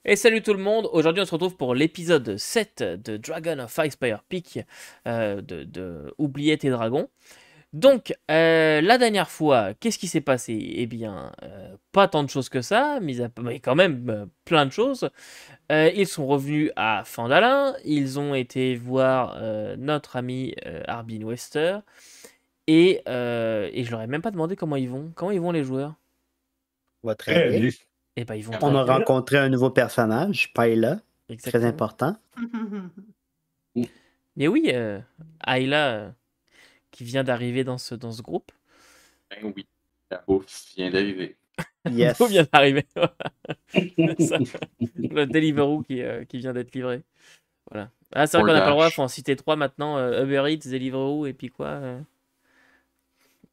Et salut tout le monde, aujourd'hui on se retrouve pour l'épisode 7 de Dragon of Icespire Peak, de Oubliette et Dragon. Donc, la dernière fois, qu'est-ce qui s'est passé? Eh bien, pas tant de choses que ça, mais quand même plein de choses. Ils sont revenus à Fandalin, ils ont été voir notre ami Arbin Wester, et je leur ai même pas demandé comment ils vont. Comment ils vont les joueurs? Va très bien. Eh ben, ils vont On très a bien. rencontré un nouveau personnage, Paella. Très Exactement. important. Mais oui, Ayla, qui vient d'arriver dans ce groupe. Ben oui, la bouffe vient d'arriver. Yes. Tout vient d'arriver. Ça, le Deliveroo qui vient d'être livré. Voilà. Ah, c'est vrai qu'on n'a pas le droit, il faut en citer 3 maintenant. Uber Eats, Deliveroo, et puis quoi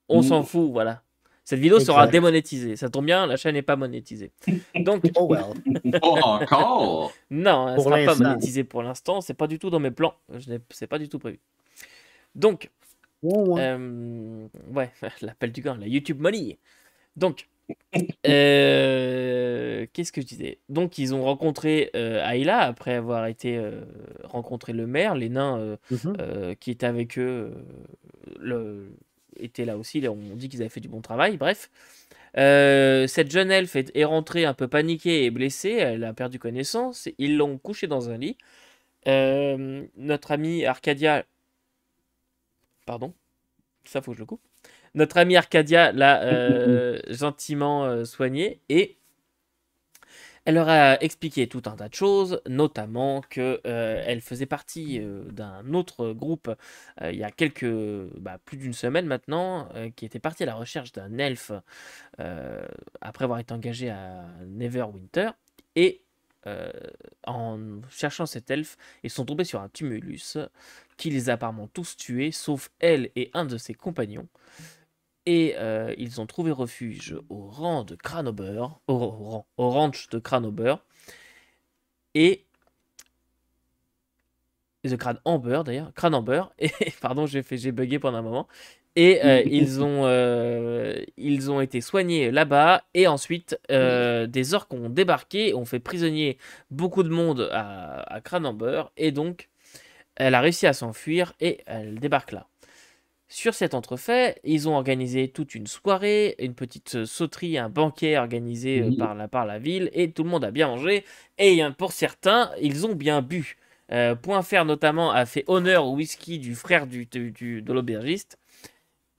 on s'en fout, voilà. Cette vidéo sera Exact. démonétisée. Ça tombe bien, la chaîne n'est pas monétisée. Donc, Oh well. Oh, encore? non, elle Pour sera pas l'instant. monétisée pour l'instant. C'est pas du tout dans mes plans. C'est pas du tout prévu. Donc, Ouais. ouais, l'appel du gars, la YouTube Money. Donc, qu'est-ce que je disais? Donc, ils ont rencontré Ayla après avoir été rencontrer le maire, les nains qui étaient avec eux étaient là aussi. On dit qu'ils avaient fait du bon travail. Bref, cette jeune elfe est rentrée un peu paniquée et blessée. Elle a perdu connaissance. Ils l'ont couchée dans un lit. Notre amie Arcadia. Pardon, ça faut que je le coupe. Notre amie Arcadia l'a gentiment soignée et elle leur a expliqué tout un tas de choses, notamment qu'elle faisait partie d'un autre groupe il y a plus d'une semaine maintenant, qui était parti à la recherche d'un elfe après avoir été engagé à Neverwinter. Et en cherchant cet elfe, ils sont tombés sur un tumulus qui les a apparemment tous tués, sauf elle et un de ses compagnons. Et ils ont trouvé refuge au rang de Cranober, au ranch de Cranober, et The Crane Amber d'ailleurs, Crane Amber, et pardon, j'ai bugué pendant un moment. Et ils ont été soignés là-bas, et ensuite des orques ont débarqué, ont fait prisonnier beaucoup de monde à Crane Amber, et donc elle a réussi à s'enfuir et elle débarque là. Sur cet entrefait, ils ont organisé toute une soirée, une petite sauterie, un banquet organisé par la ville, et tout le monde a bien mangé, et pour certains, ils ont bien bu. Point Fer notamment a fait honneur au whisky du frère de l'aubergiste,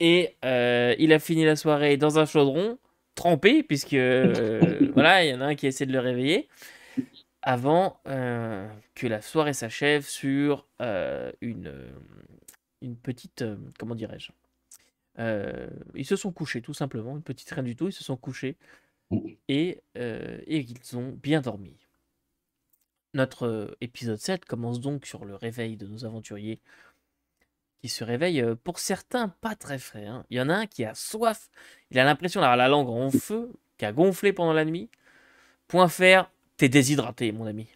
et il a fini la soirée dans un chaudron, trempé, puisque voilà, il y en a un qui essaie de le réveiller, avant que la soirée s'achève sur une petite, comment dirais-je, ils se sont couchés tout simplement, une petite rien du tout, ils se sont couchés et ils ont bien dormi. Notre épisode 7 commence donc sur le réveil de nos aventuriers qui se réveillent pour certains pas très frais. Hein. Il y en a un qui a soif, il a l'impression d'avoir la langue en feu, qui a gonflé pendant la nuit. Point Fer, t'es déshydraté mon ami.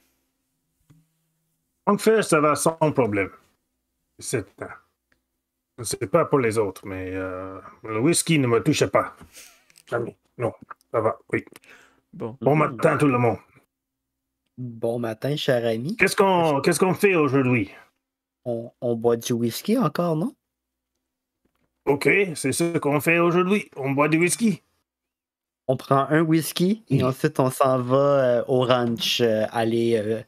En fait, ça va sans problème. Je ne sais pas pour les autres, mais le whisky ne me touche pas. Jamais. Non, ça va, oui. Bon matin, tout le monde. Bon matin, cher ami. Qu'est-ce qu'on fait aujourd'hui? On boit du whisky encore, non? OK, c'est ce qu'on fait aujourd'hui. On boit du whisky. On prend un whisky et ensuite on s'en va au ranch aller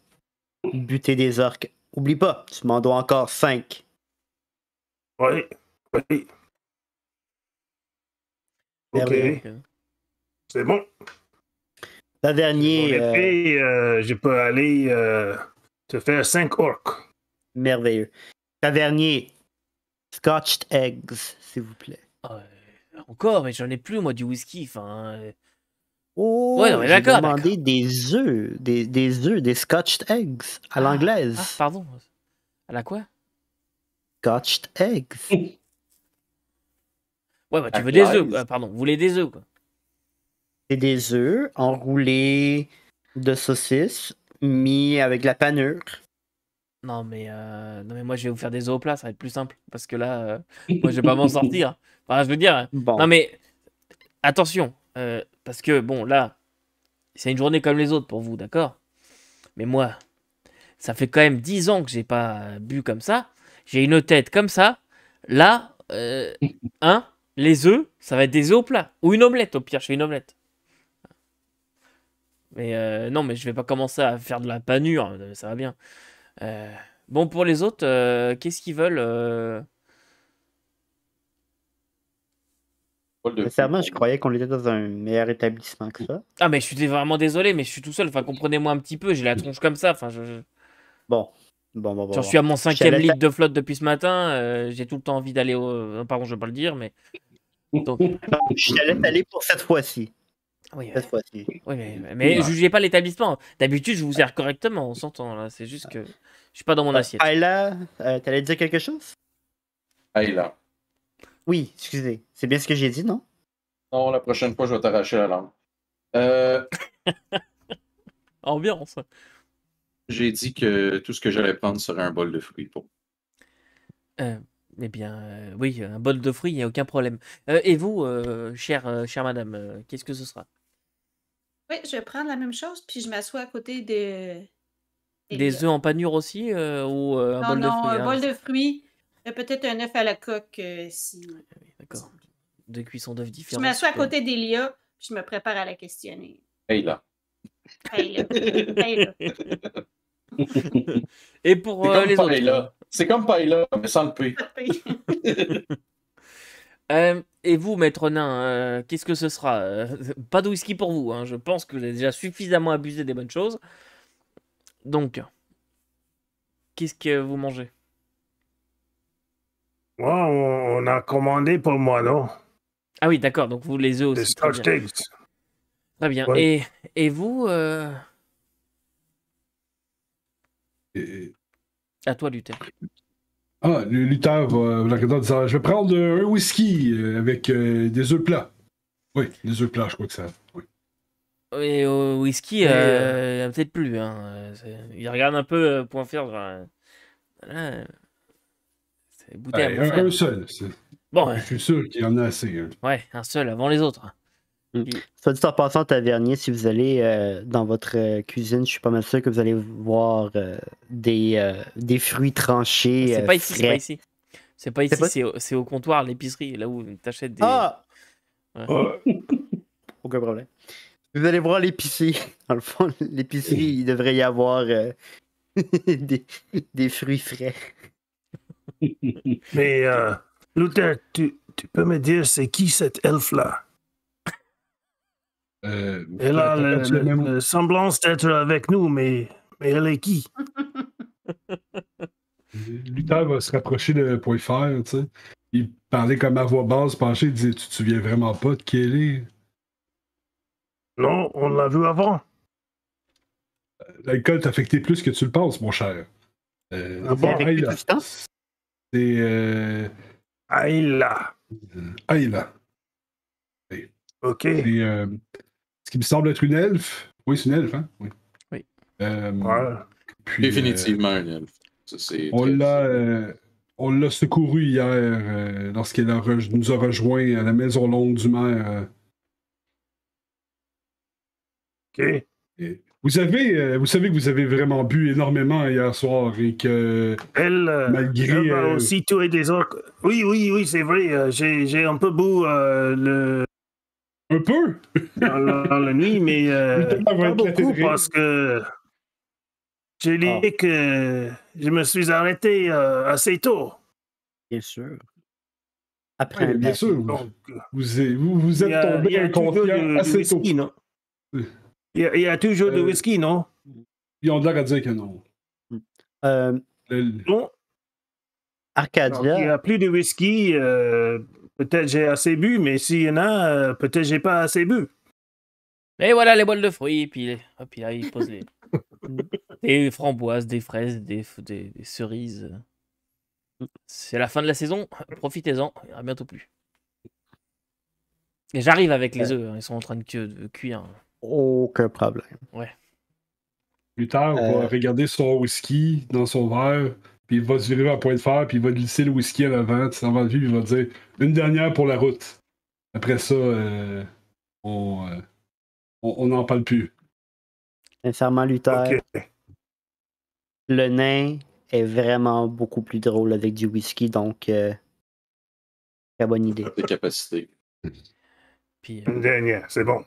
buter des orques. Oublie pas, tu m'en dois encore 5. Oui. OK, c'est bon. La dernière. Et je peux aller te faire 5 orques. Merveilleux. Tavernier, Scotched Eggs, s'il vous plaît. Encore, mais j'en ai plus, moi, du whisky. Enfin. Oh, ouais, non, mais j'ai d'accord. demandé des œufs, des Scotched Eggs à l'anglaise. Ah, pardon. À la quoi? Scotched Eggs. Ouais, bah tu veux des œufs. Pardon, vous voulez des œufs, quoi. C'est des œufs enroulés de saucisses, mis avec de la panure. Non mais moi je vais vous faire des œufs au plat, ça va être plus simple. Parce que là, moi je vais pas m'en sortir. Enfin, je veux dire. Bon. Non mais attention. Parce que bon, là, c'est une journée comme les autres pour vous, d'accord? Mais moi, ça fait quand même 10 ans que j'ai pas bu comme ça. J'ai une tête comme ça. Là, les œufs, ça va être des œufs au plat. Ou une omelette, au pire, je fais une omelette. Mais non, mais je vais pas commencer à faire de la panure, ça va bien. Bon, pour les autres, qu'est-ce qu'ils veulent Bol de Sincèrement, fruits. je croyais qu'on était dans un meilleur établissement que ça. Ah, mais je suis vraiment désolé, mais je suis tout seul. Enfin, comprenez-moi un petit peu, j'ai la tronche comme ça. Enfin, Bon. j'en suis à mon Je te 5e laisse litre de flotte depuis ce matin. J'ai tout le temps envie d'aller au. Pardon, je vais pas le dire, mais. Donc, je te laisse aller pour cette fois-ci. oui, Cette fois-ci. oui, mais jugez pas l'établissement. D'habitude, je vous sers correctement, on s'entend là. C'est juste que je suis pas dans mon assiette. Ayla, t'allais dire quelque chose? Hey là. Oui, excusez. C'est bien ce que j'ai dit, non? Non, la prochaine fois, je vais t'arracher la langue. Ambiance. J'ai dit que tout ce que j'allais prendre serait un bol de fruits. Pour... Eh bien, oui, un bol de fruits, il n'y a aucun problème. Et vous, chère madame, qu'est-ce que ce sera? Oui, je vais prendre la même chose, puis je m'assois à côté de. Des œufs en panure aussi ou un Non, bol de non, fruits? un Ah, bol de fruits. Peut-être un œuf à la coque si. oui, d'accord. Deux cuissons d'œufs Je différents. m'assois à super. côté d'Elia, puis je me prépare à la questionner. Hey là. Hey, là. Hey, là. Et pour C'est comme les autres? paella. C'est comme paella, mais sans le P. Et vous, maître nain, qu'est-ce que ce sera? Pas de whisky pour vous, hein. Je pense que vous avez déjà suffisamment abusé des bonnes choses. Donc, qu'est-ce que vous mangez? Moi, on a commandé pour moi, non? Ah oui, d'accord, donc vous les œufs Des aussi. Très bien. scotch eggs. Très bien. Ouais. Et vous, Et- à toi, Luther. Ah, le lutteur va vous regarder en disant je vais prendre un whisky avec des œufs plats. Oui, des œufs plats, je crois que ça. Oui. Et au whisky, peut-être plus. Hein. Il regarde un peu point faire. Genre, voilà, c'est bouteille à mon frère. Un seul. Bon, Je suis sûr qu'il y en a assez. Hein. ouais, un seul avant les autres. Soit dit en passant, Tavernier, si vous allez dans votre cuisine, je suis pas mal sûr que vous allez voir des fruits tranchés. C'est pas ici, c'est pas frais. ici. C'est pas ici, pas- c'est au comptoir, l'épicerie, là où t'achètes des. Ah! Ouais. Aucun problème. Vous allez voir l'épicerie. Dans le fond, l'épicerie, il devrait y avoir des fruits frais. Mais, Luther, tu peux me dire c'est qui cette elfe-là? Elle a le semblance d'être avec nous, mais elle est qui? Luther va se rapprocher de point faire, tu sais. Il parlait comme à voix basse, penché, il disait tu te souviens vraiment pas de qui elle est? Non, on l'a vu avant. L'alcool t'a affecté plus que tu le penses, mon cher. Ah bon, avec Ayla. tout le temps? C'est Ayla. Ayla. OK. C'est ce qui me semble être une elfe. Oui, c'est une elfe, hein? Oui. Oui. Ouais. Puis, Définitivement un elfe. Ça, c'est on l'a secouru hier lorsqu'elle nous a rejoints à la Maison Longue du Maire. OK. Et vous savez que vous avez vraiment bu énormément hier soir et que Elle, malgré. elle va aussi tuer des orques. Oui, c'est vrai. J'ai un peu bu Un peu? dans la nuit, mais Luther va pas éclater de beaucoup rire. parce que j'ai dit que je me suis arrêté assez tôt. Bien sûr. Après Oui, un bien temps. sûr. Donc, Vous il êtes y a tombé toujours inconscient du assez tôt. whisky, non? Il y a toujours du whisky, non? Ils ont l'air à dire que non. Non. Donc, il Arcadia, n'y a plus de whisky. Peut-être j'ai assez bu, mais s'il y en a, peut-être j'ai pas assez bu. Et voilà les bols de fruits, puis là, il pose des framboises, des fraises, des cerises. C'est la fin de la saison, profitez-en, il n'y aura bientôt plus. Et j'arrive avec les œufs, hein, ils sont en train de cuire. aucun problème. Luther va regarder son whisky dans son verre, puis il va se virer à point de fer, puis il va glisser le whisky à l'avant, tu s'en vas puis il va dire une dernière pour la route. Après ça, on n'en parle plus. Sincèrement, Luther, OK. le nain est vraiment beaucoup plus drôle avec du whisky, donc très bonne idée. Des capacités. Puis Une dernière, c'est bon.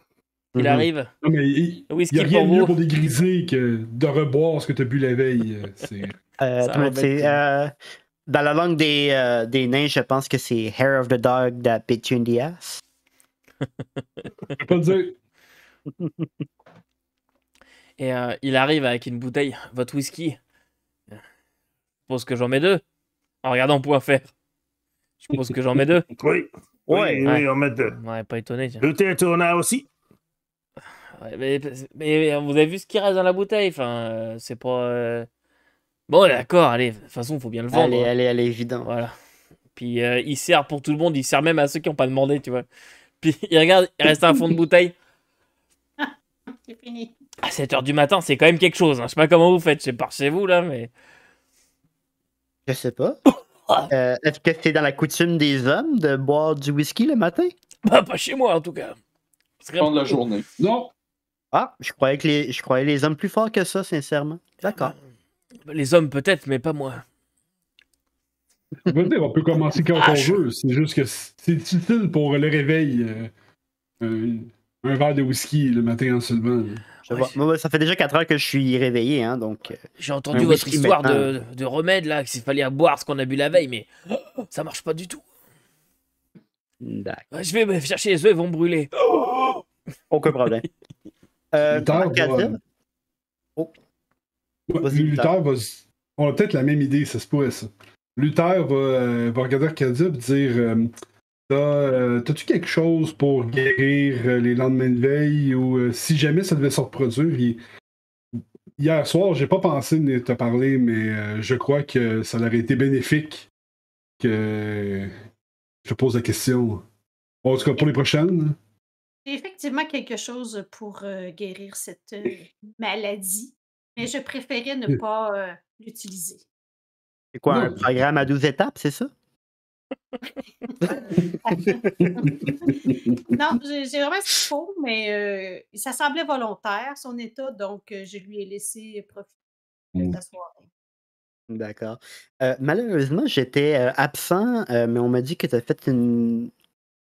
il Mhm. arrive. Non, mais Le il whisky n'y a rien de pour mieux vous. pour dégriser que de reboire ce que tu as bu la veille. C'est... Ça Comment va dire, être- dans la langue des nains, je pense que c'est Hair of the Dog that bit you in the ass. Je peux pas le dire. Et il arrive avec une bouteille. Votre whisky. Je suppose que j'en mets 2. En regardant point faire. Je suppose que j'en mets 2. Oui. Ouais. Oui, on met deux. Ouais, pas étonné. Tiens. Le thé tourna aussi. Ouais, mais vous avez vu ce qui reste dans la bouteille. Enfin, c'est pas. Bon, d'accord, allez. De toute façon, il faut bien le vendre. hein. Elle est évidente. Voilà. Puis il sert pour tout le monde. Il sert même à ceux qui n'ont pas demandé, tu vois. Puis il regarde, il reste un fond de bouteille. C'est fini. À 7h du matin, c'est quand même quelque chose. Hein. Je sais pas comment vous faites. Je sais pas chez vous, là, mais. Je sais pas. Est-ce que c'est dans la coutume des hommes de boire du whisky le matin? Bah, pas chez moi, en tout cas. Ce serait- Prendre la journée. Non, Ah, je croyais les hommes plus forts que ça, sincèrement. D'accord. Les hommes, peut-être, mais pas moi. je veux dire, on peut commencer quand Ah, on je- veut. C'est juste que c'est utile pour le réveil. Un verre de whisky le matin en se levant. là. Je Ouais, vois. Moi, ça fait déjà 4 heures que je suis réveillé, hein, donc. J'ai entendu Un votre whisky histoire maintenant. de remède, là, qu'il fallait boire ce qu'on a bu la veille, mais ça marche pas du tout. D'accord. Ouais, je vais me chercher les œufs, ils vont brûler. Aucun problème. Luther Marc-Adil? va- Oh. Ouais, Vas-y, Luther va. On a peut-être la même idée, ça se pourrait ça. Luther va regarder Arcadia et dire t'as-tu quelque chose pour guérir les lendemains de veille ou si jamais ça devait se reproduire? Hier soir, j'ai pas pensé de te parler, mais je crois que ça aurait été bénéfique que je te pose la question. En tout cas, pour les prochaines. C'est effectivement quelque chose pour guérir cette maladie, mais je préférais ne pas l'utiliser. C'est quoi, un Non. programme à 12 étapes, c'est ça? Non, j'ai vraiment ce qu'il faut, mais ça semblait volontaire, son état, donc je lui ai laissé profiter de la soirée. D'accord. Malheureusement, j'étais absent, mais on m'a dit que tu as fait une.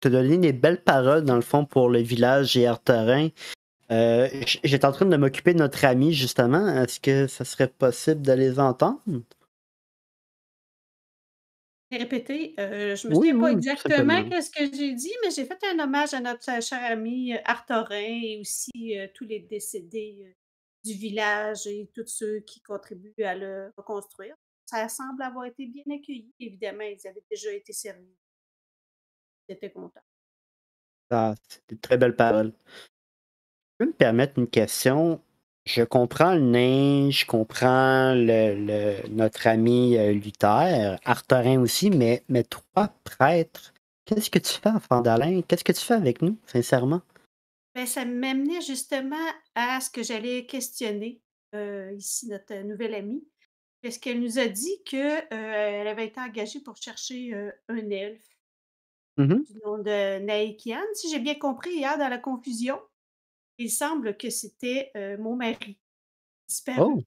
Tu as donné des belles paroles, dans le fond, pour le village et Arthurin. J'étais en train de m'occuper de notre ami, justement. Est-ce que ça serait possible de les entendre? Répéter, je me Oui, souviens pas oui, exactement simplement. qu'est-ce que j'ai dit, mais j'ai fait un hommage à notre cher ami Arthurin et aussi tous les décédés du village et tous ceux qui contribuent à le reconstruire. Ça semble avoir été bien accueilli. Évidemment, ils avaient déjà été servis. J'étais content. Ah, c'est de très belles paroles. Je peux me permettre une question? Je comprends le nain, je comprends notre ami Luther, Arthurin aussi, mais toi, prêtre, qu'est-ce que tu fais en Fandalin? Qu'est-ce que tu fais avec nous, sincèrement? Ben, ça m'amenait justement à ce que j'allais questionner ici notre nouvelle amie, parce qu'elle nous a dit qu'elle avait été engagée pour chercher un elfe Mhm. du nom de Naekian. Si j'ai bien compris hier dans la confusion, il semble que c'était mon mari disparu. Oh,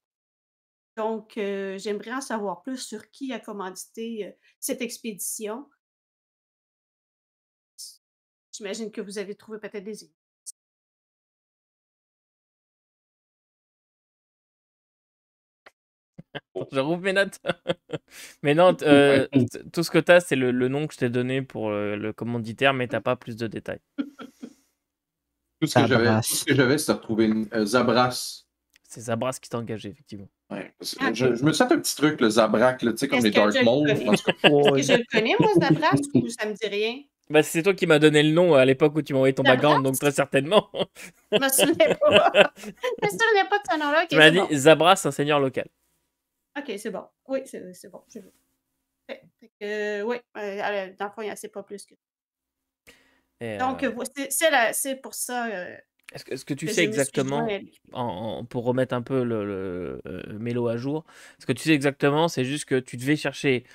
Donc, j'aimerais en savoir plus sur qui a commandité cette expédition. J'imagine que vous avez trouvé peut-être des... Je rouvre mes notes. Mais non, tout ce que t'as, c'est le nom que je t'ai donné pour le commanditaire, mais t'as pas plus de détails. Tout ce que j'avais, Zabras. tout ce que j'avais, c'était retrouver une Zabras. C'est Zabras qui t'a engagé, effectivement. Ouais, parce que Ah, je me suis fait un petit truc, le Zabrak, là, tu sais, comme Est-ce les que Dark je le Maul. connais? En tout cas, oh, Est-ce que je le connais, moi, Zabras, ou ça me dit rien? Bah, c'est toi qui m'as donné le nom à l'époque où tu m'as envoyé ton Zabras? background, donc très certainement. Je me souvenais pas. Je me souvenais pas de ce nom-là. Ok, Tu m'as c'est dit bon. Zabras, un seigneur local. Ok, c'est bon. Oui, c'est bon. Je veux. Fait que, oui, dans le fond, il n'y en a pas plus que. Et, Donc, c'est pour ça est-ce que tu que sais je me suis exactement, joint à lui. pour remettre un peu le mélo à jour, ce que tu sais exactement, c'est juste que tu devais chercher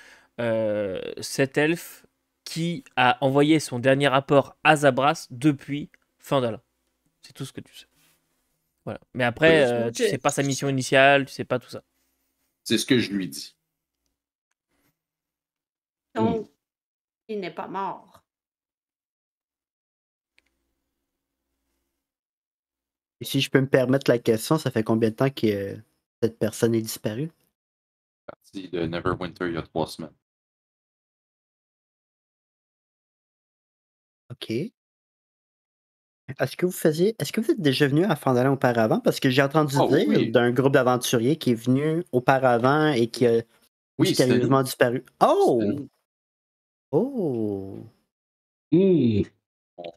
cet elfe qui a envoyé son dernier rapport à Zabras depuis Fandalin. C'est tout ce que tu sais. Voilà. Mais après, tu sais pas sa mission initiale, tu sais pas tout ça. C'est ce que je lui dis. Donc, il n'est pas mort. Et si je peux me permettre la question, ça fait combien de temps que cette personne est disparue? Parti de Neverwinter il y a 3 semaines. OK. Est-ce que vous êtes déjà venu à Fandalin auparavant? Parce que j'ai entendu Oh, dire oui. d'un groupe d'aventuriers qui est venu auparavant et qui a Oui, c'était mystérieusement nous. disparu. C'était Oh! nous. Oh! Hmm,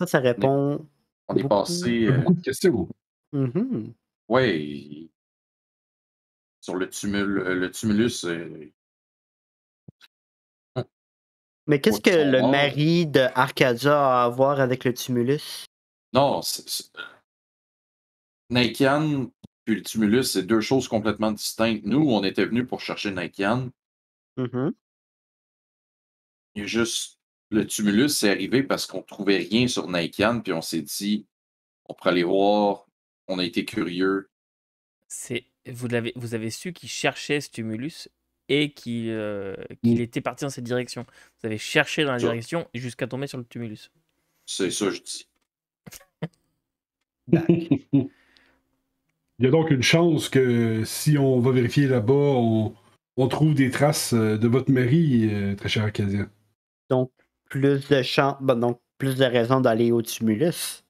Ça répond On est beaucoup. passé. beaucoup de questions. Mhm. Ouais. Sur le tumulus. Mais qu'est-ce Ils que sont le morts. mari de Arcadia a à voir avec le tumulus? Non, Naikian puis le tumulus, c'est deux choses complètement distinctes. Nous, on était venus pour chercher Naikian. Mhm. Il y a juste. Le tumulus, c'est arrivé parce qu'on trouvait rien sur Naikian, puis on s'est dit, on pourrait aller voir. On a été curieux. Vous avez su qu'il cherchait Stimulus et qu'il était parti dans cette direction. Vous avez cherché dans la Ça. direction jusqu'à tomber sur le tumulus. C'est ça, je dis. Il y a donc une chance que si on va vérifier là-bas, on trouve des traces de votre mari, très cher Arcadia. Donc, plus de donc, plus de raisons d'aller au tumulus.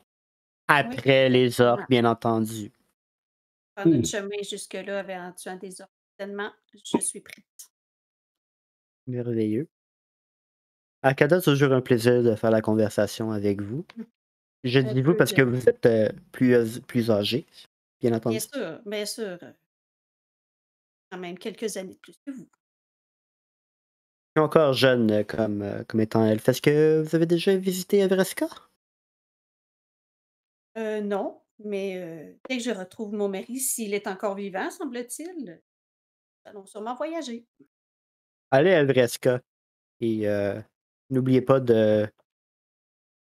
Après les orques, bien entendu. Faire notre chemin jusque-là en tuant des orques. Tellement, je suis prête. Merveilleux. Arcada, c'est toujours un plaisir de faire la conversation avec vous. Je Un dis vous peu parce de- que vous êtes plus âgé, bien entendu. Bien sûr. Quand même quelques années de plus que vous. Je suis encore jeune comme étant elfe. Est-ce que vous avez déjà visité Everesca? Non, mais dès que je retrouve mon mari, s'il est encore vivant, semble-t-il, nous allons sûrement voyager. Allez à Everesca. Et n'oubliez pas de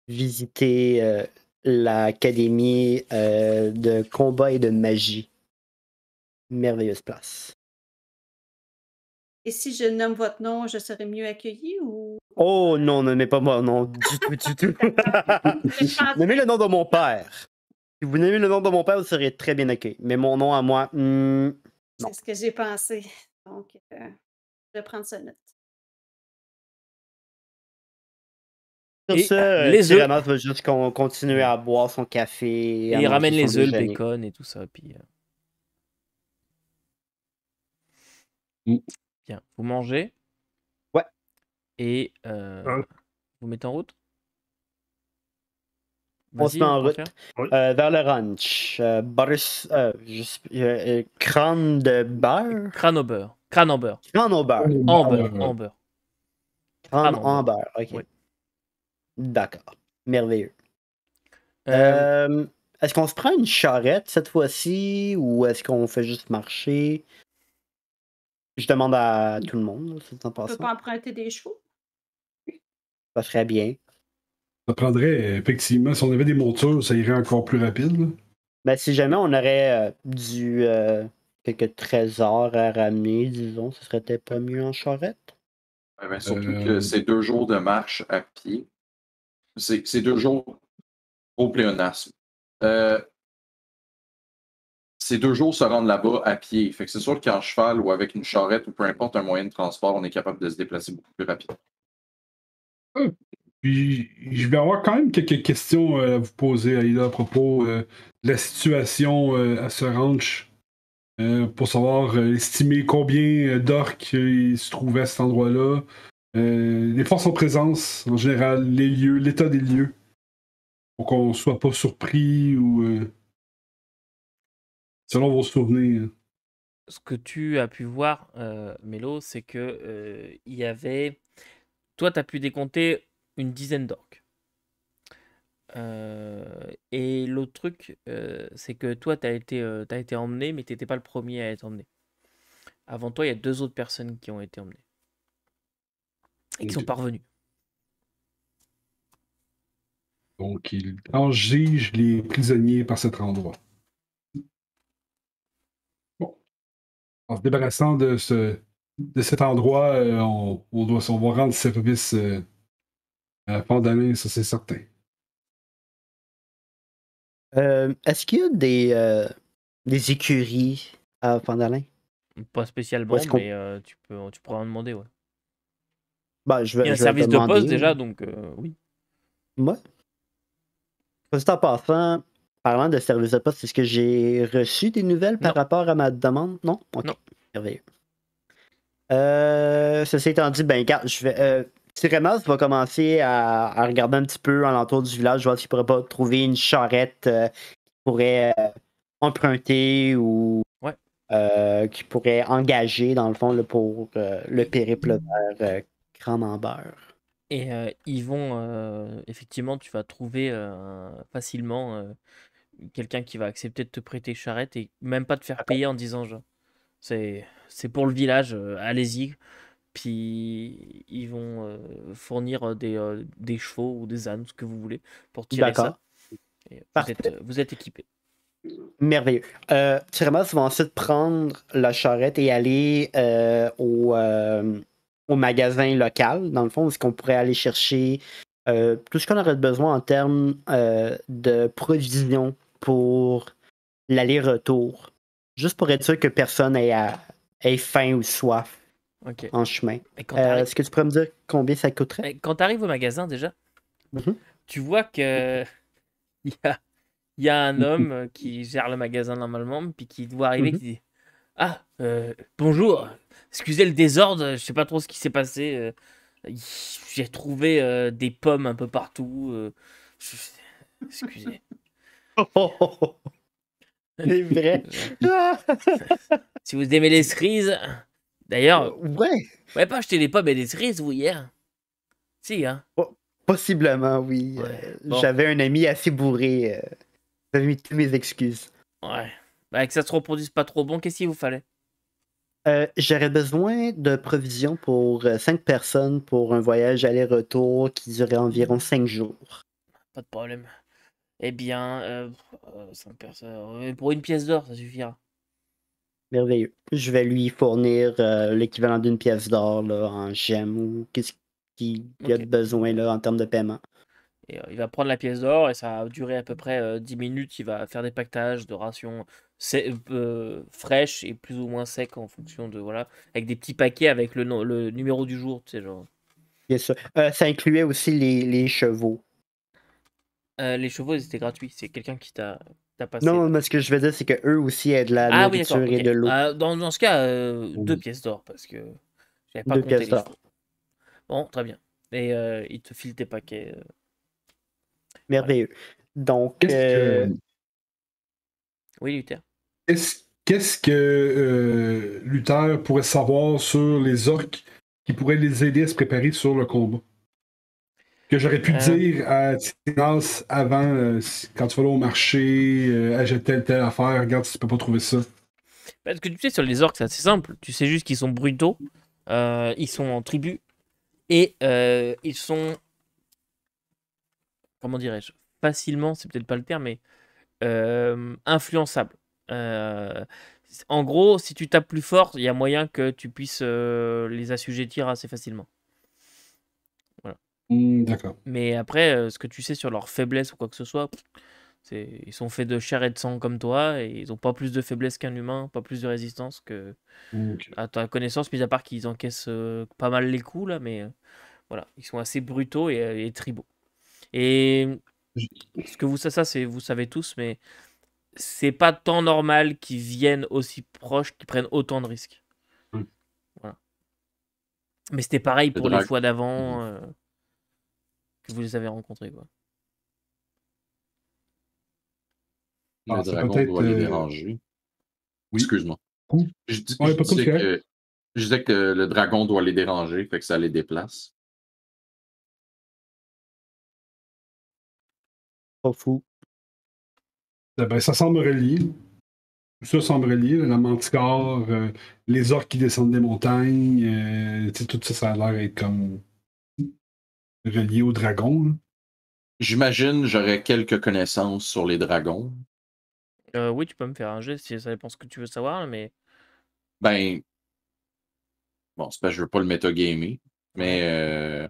visiter l'académie de combat et de magie. Merveilleuse place. Et si je nomme votre nom, je serai mieux accueillie ou... Oh non, ne nommez pas mon nom du tout, du tout. Nommez le nom de mon père. Si vous nommez le nom de mon père, vous serez très bien accueilli. Mais mon nom à moi, non. C'est ce que j'ai pensé. Donc, je vais prendre ça note. Sur Et ça, les œufs. Tyrannos va juste continuer à boire son café. Et à il manger ramène son les œufs, le déjeuner. bacon et tout ça. Puis, bien, vous mangez. Ouais. Et Ouais. vous mettez en route. On se Vas-y, met en route Parker. vers le ranch. Crâne de beurre? Crâne au beurre. Crâne en beurre. Crâne au beurre. En beurre. En beurre. Crâne en en beurre. Ok. Oui. D'accord. Merveilleux. Euh, Est-ce qu'on se prend une charrette cette fois-ci ou est-ce qu'on fait juste marcher? Je demande à tout le monde, c'est en On peut passant. pas emprunter des chevaux? Ça serait bien. Ça prendrait, effectivement, si on avait des montures, ça irait encore plus rapide. Là. Ben, si jamais on aurait quelques trésors à ramener, disons, ce serait peut-être pas mieux en charrette? Ouais, ben, surtout que c'est 2 jours de marche à pied. C'est 2 jours au pléonasme. C'est 2 jours se rendre là-bas à pied. Fait que c'est sûr qu'en cheval ou avec une charrette ou peu importe un moyen de transport, on est capable de se déplacer beaucoup plus rapidement. Puis, je vais avoir quand même quelques questions à vous poser, Aïda, à propos de la situation à ce ranch. Pour savoir estimer combien d'orques il se trouvait à cet endroit-là. Les forces en présence, en général, les lieux, l'état des lieux. Pour qu'on soit pas surpris ou... selon vos souvenirs. Ce que tu as pu voir, Mélo, c'est que il y avait. Toi, tu as pu décompter une dizaine d'orques. Et l'autre truc, c'est que toi, tu as été emmené, mais tu n'étais pas le premier à être emmené. Avant toi, il y a 2 autres personnes qui ont été emmenées. Et qui sont pas revenues. Donc, il transige les prisonniers par cet endroit. Bon. En se débarrassant de cet endroit, on va rendre service à Fandalin, ça c'est certain. Est-ce qu'il y a des écuries à Fandalin? Pas Ou spécialement, est-ce qu'on. mais tu pourrais en demander, ouais. Ben, Il y a un je vais service de poste demander. déjà, donc oui. Moi, juste en passant, parlant de service de poste, est-ce que j'ai reçu des nouvelles par Non. rapport à ma demande? Non? Ok, Non. merveilleux. Ceci étant dit, ben, regarde, Tyremas va commencer à regarder un petit peu alentour du village, voir s'il pourrait pas trouver une charrette qu'il pourrait emprunter ou Ouais. qu'il pourrait engager, dans le fond, là, pour le périple vers Grand-Mambeur. Et ils vont, effectivement, tu vas trouver facilement quelqu'un qui va accepter de te prêter charrette et même pas te faire payer en disant genre, c'est pour le village, allez-y. Puis ils vont fournir des chevaux ou des ânes, ce que vous voulez, pour tirer ça. D'accord. Et Parfait. vous êtes équipés. Merveilleux. Tyremas va ensuite prendre la charrette et aller au magasin local, dans le fond, où est-ce qu'on pourrait aller chercher tout ce qu'on aurait besoin en termes de provisions pour l'aller-retour. Juste pour être sûr que personne ait faim ou soif Ok. en chemin. Et quand t'arrives Est-ce que tu pourrais me dire combien ça coûterait? quand t'arrives au magasin déjà, Mhm. tu vois que il y a un homme qui gère le magasin normalement, puis qui doit arriver, qui dit Ah, bonjour, excusez le désordre, je sais pas trop ce qui s'est passé. J'ai trouvé des pommes un peu partout. Excusez. C'est vrai. Si vous aimez les cerises, d'ailleurs, Ouais, vous n'avez pas acheté des pommes et des cerises, vous, hier? Si, hein? possiblement, oui. Ouais, bon. J'avais un ami assez bourré. J'avais mis toutes mes excuses. Ouais. Bah, que ça se reproduise pas trop bon, qu'est-ce qu'il vous fallait? J'aurais besoin de provisions pour 5 personnes pour un voyage aller-retour qui durait environ 5 jours. Pas de problème. Eh bien, 5 personnes. Pour une pièce d'or, ça suffira. Merveilleux. Je vais lui fournir l'équivalent d'une pièce d'or là, en gemmes ou qu'est-ce qu'il y a de besoin là, en termes de paiement. Et il va prendre la pièce d'or et ça va durer à peu près 10 minutes. Il va faire des pactages de rations fraîches et plus ou moins secs en fonction de. Voilà. Avec des petits paquets avec le numéro du jour, tu sais, genre. Bien sûr. Ça incluait aussi les chevaux. Les chevaux, ils étaient gratuits. C'est quelqu'un qui t'a passé. Non, mais ce que je veux dire, c'est qu'eux aussi aient de la Ah oui, d'accord. nourriture et Ok. de l'eau. Dans ce cas, 2 pièces d'or parce que j'avais pas 2 compté pièces les d'or. chevaux. Bon, très bien. Et il te file tes paquets. Merveilleux. Donc, Oui, Luther. Qu'est-ce que Luther pourrait savoir sur les orques qui pourraient les aider à se préparer sur le combat? Que j'aurais pu dire à Tinas avant, quand tu vas là au marché, achète telle affaire, regarde si tu peux pas trouver ça. Parce que tu sais, sur les orques, c'est assez simple. Tu sais juste qu'ils sont brutaux, ils sont en tribu, et ils sont, comment dirais-je, facilement, c'est peut-être pas le terme, mais influençables. En gros, si tu tapes plus fort, il y a moyen que tu puisses les assujettir assez facilement. Voilà. D'accord. Mais après, ce que tu sais sur leur faiblesse ou quoi que ce soit, ils sont faits de chair et de sang comme toi, et ils ont pas plus de faiblesse qu'un humain, pas plus de résistance que à ta connaissance, mis à part qu'ils encaissent pas mal les coups là, mais voilà, ils sont assez brutaux et tribaux. Et ce que vous savez tous, mais c'est pas tant normal qu'ils viennent aussi proches, qu'ils prennent autant de risques. Voilà. Mais c'était pareil pour les fois d'avant que vous les avez rencontrés, quoi. Le dragon doit les déranger. Oui. Excuse-moi. Je disais que le dragon doit les déranger, fait que ça les déplace. Pas fou. Ben, ça semblerait lié. Ça semblerait lié. La manticore, les orques qui descendent des montagnes, tout ça, ça a l'air d'être comme relié au dragon. Là. J'imagine j'aurais quelques connaissances sur les dragons. Oui, tu peux me faire un jet si ça dépend ce que tu veux savoir, mais Ben, bon, c'est parce que je veux pas le metagamer, mais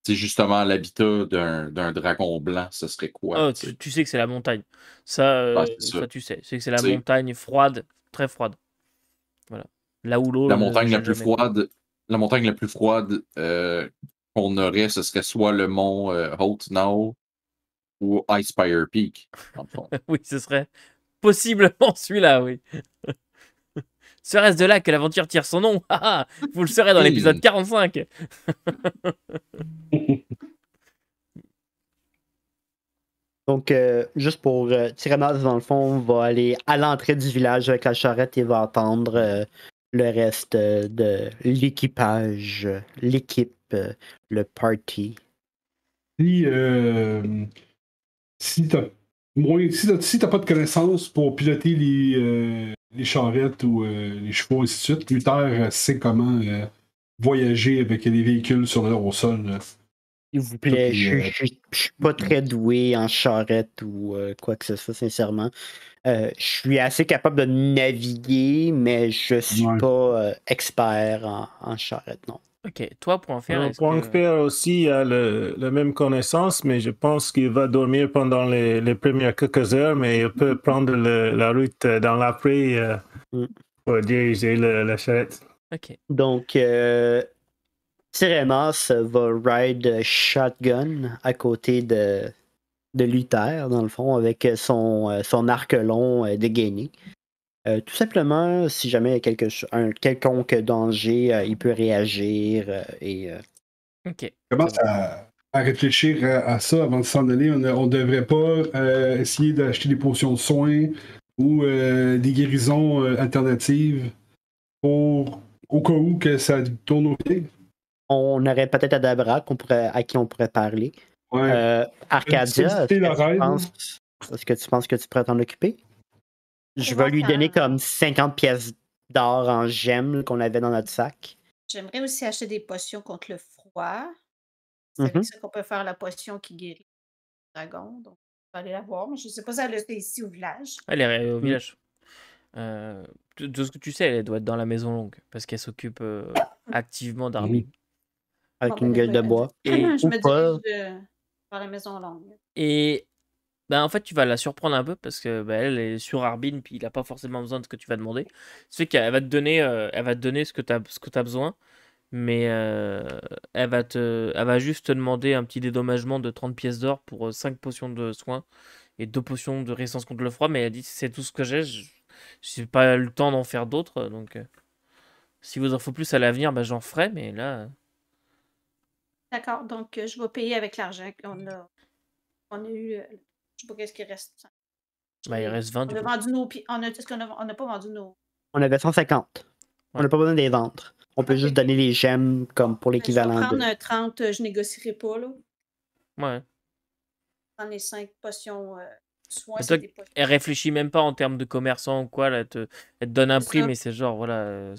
c'est justement l'habitat d'un dragon blanc, ce serait quoi? Oh, tu sais que c'est la montagne. Ça, Ouais, c'est ça. ça tu sais. C'est que c'est la T'sais, montagne froide, très froide. Voilà. Là où l'eau la ne montagne la gèle plus jamais. froide, la montagne la plus froide qu'on aurait, ce serait soit le mont Holt-Now ou Icespire Peak, dans le fond. Oui, ce serait possiblement celui-là, oui. Serait-ce de là que l'aventure tire son nom? Ah, ah, vous le saurez dans l'épisode 45. Donc, juste pour Tyrannos, dans le fond, va aller à l'entrée du village avec la charrette et va attendre le reste de l'équipage, l'équipe, le party. Si si t'as pas de connaissances pour piloter les charrettes ou les chevaux, ainsi de suite, Luther sait comment voyager avec les véhicules au sol. S'il vous plaît, Puis, je suis pas très doué en charrette ou quoi que ce soit, sincèrement. Je suis assez capable de naviguer, mais je suis Ouais. pas expert en charrette, non. Ok, toi, pour en faire, Alors, est-ce pour en que... faire aussi, il a la même connaissance, mais je pense qu'il va dormir pendant les premières quelques heures, mais il peut prendre la route dans l'après Mm. pour diriger la charrette. Ok. Donc, Tyrannos va ride shotgun à côté de Luther, dans le fond, avec son arc long dégainé. Tout simplement, si jamais il y a un quelconque danger, il peut réagir et Ok. Commence c'est bon. à réfléchir à ça avant de s'en aller. On ne devrait pas essayer d'acheter des potions de soins ou des guérisons alternatives au cas où que ça tourne au pied. on aurait peut-être Adabra à qui on pourrait parler. Ouais. Arcadia, Solliciter leur aide. est-ce que tu penses que tu pourrais t'en occuper? Je On vais va lui faire- donner comme 50 pièces d'or en gemmes qu'on avait dans notre sac. J'aimerais aussi acheter des potions contre le froid. C'est Mhm. avec ça qu'on peut faire la potion qui guérit le dragon. Donc, on va aller la voir. Mais je ne sais pas si elle le fait ici au village. Elle est au Mm. village. De ce que tu sais, elle doit être dans la maison longue, parce qu'elle s'occupe activement d'Arbin. Avec Bon, une ben, gueule de bois. Et, je Ou me pas. dirige vers la maison longue. et ben, en fait, tu vas la surprendre un peu, parce que ben, elle est sur Arbin, puis il n'a pas forcément besoin de ce que tu vas demander. Ce fait qu'elle va te donner, ce que tu as besoin, mais elle va juste te demander un petit dédommagement de 30 pièces d'or pour 5 potions de soins et 2 potions de résistance contre le froid, mais elle dit c'est tout ce que j'ai, je n'ai pas le temps d'en faire d'autres, donc si vous en faut plus à l'avenir, ben, j'en ferai, mais là... D'accord. Donc, je vais payer avec l'argent qu'on a eu. Je sais pas qu'est-ce qui reste. Ben, il reste 20 On du a coup. vendu nos. Est-ce qu'on a, on n'a pas vendu nos. On avait 150. On Ouais. n'a pas besoin de les vendre. On peut Ok. juste donner les gemmes comme pour Je vais l'équivalent prendre de. un 30, je négocierai pas, là. Ouais. Prendre les 5 potions soins, Mais c'est toi, des potions. elle réfléchit même pas en termes de commerçant ou quoi, là, elle te donne un C'est prix, ça. mais c'est genre, voilà,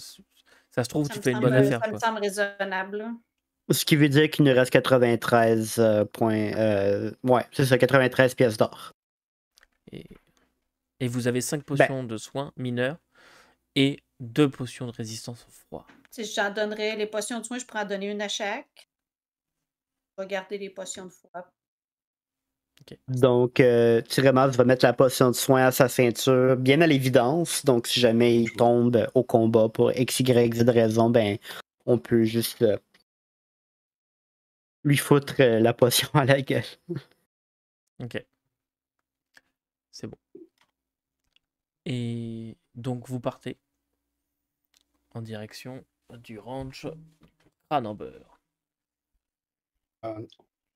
ça se trouve, Ça tu me fais une bonne semble, affaire, ça me quoi. semble raisonnable, là. Ce qui veut dire qu'il nous reste 93 points. Ouais, c'est ça, 93 pièces d'or. Et vous avez 5 potions de soins mineurs et 2 potions de résistance au froid. Si j'en donnerais les potions de soins, je pourrais en donner une à chaque. Je vais garder les potions de froid. Donc, Tyremas va mettre la potion de soin à sa ceinture, bien à l'évidence. Donc, si jamais il tombe au combat pour X, Y, Z raison, ben, on peut juste lui foutre la potion à la gueule. Ok. C'est bon. Et donc, vous partez en direction du ranch Cranenburg.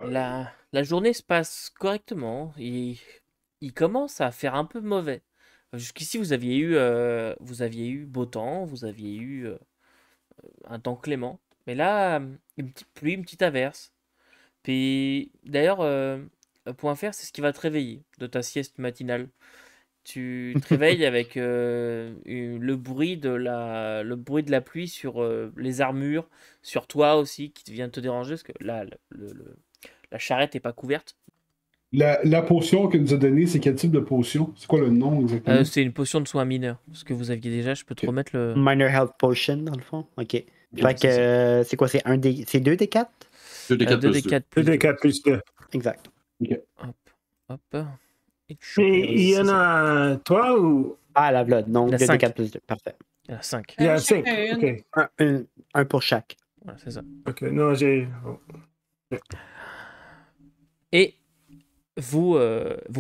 La journée se passe correctement. Il commence à faire un peu mauvais. Jusqu'ici, vous aviez eu beau temps, vous aviez eu un temps clément. Mais là, une petite pluie, une petite averse. Puis, d'ailleurs, point faire, c'est ce qui va te réveiller de ta sieste matinale. Tu te réveilles avec le bruit de la pluie sur les armures, sur toi aussi, qui vient te déranger, parce que là, la charrette n'est pas couverte. La potion qu'elle nous a donnée, c'est quel type de potion? C'est quoi le nom exactement? C'est une potion de soin mineur. Ce que vous aviez déjà, je peux te Ok. remettre le. Minor Health Potion, dans le fond. OK. Fait c'est que c'est quoi? C'est 2 des 4? 2d4 plus 2. 2d4 plus 2d4 plus 2. Exact. Hop. Et Mais il y en c'est ça. a 3 ou. Ah, la blood. Donc, La 2 des cinq. 4 plus 2. Parfait. Il y en a 5. Il y a Chacun 5. une. Ok. Un pour chaque. Voilà, c'est ça. Ok, non, j'ai. Oh. Et vous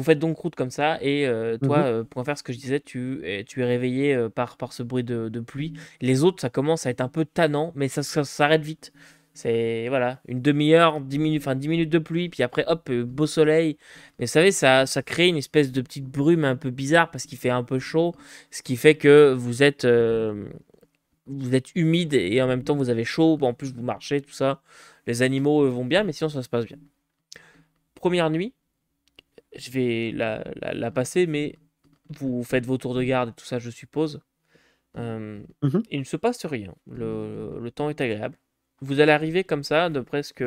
faites donc route comme ça, et toi, pour en faire ce que je disais, tu es réveillé par ce bruit de pluie. Les autres, ça commence à être un peu tannant, mais ça s'arrête vite. C'est voilà, une demi-heure, 10 minutes de pluie, puis après, hop, beau soleil. Mais vous savez, ça crée une espèce de petite brume un peu bizarre parce qu'il fait un peu chaud, ce qui fait que vous êtes humide et en même temps vous avez chaud. En plus, vous marchez, tout ça. Les animaux vont bien, mais sinon, ça se passe bien. Première nuit, je vais la passer, mais vous faites vos tours de garde et tout ça, je suppose. Il ne se passe rien. Le temps est agréable. Vous allez arriver comme ça, de presque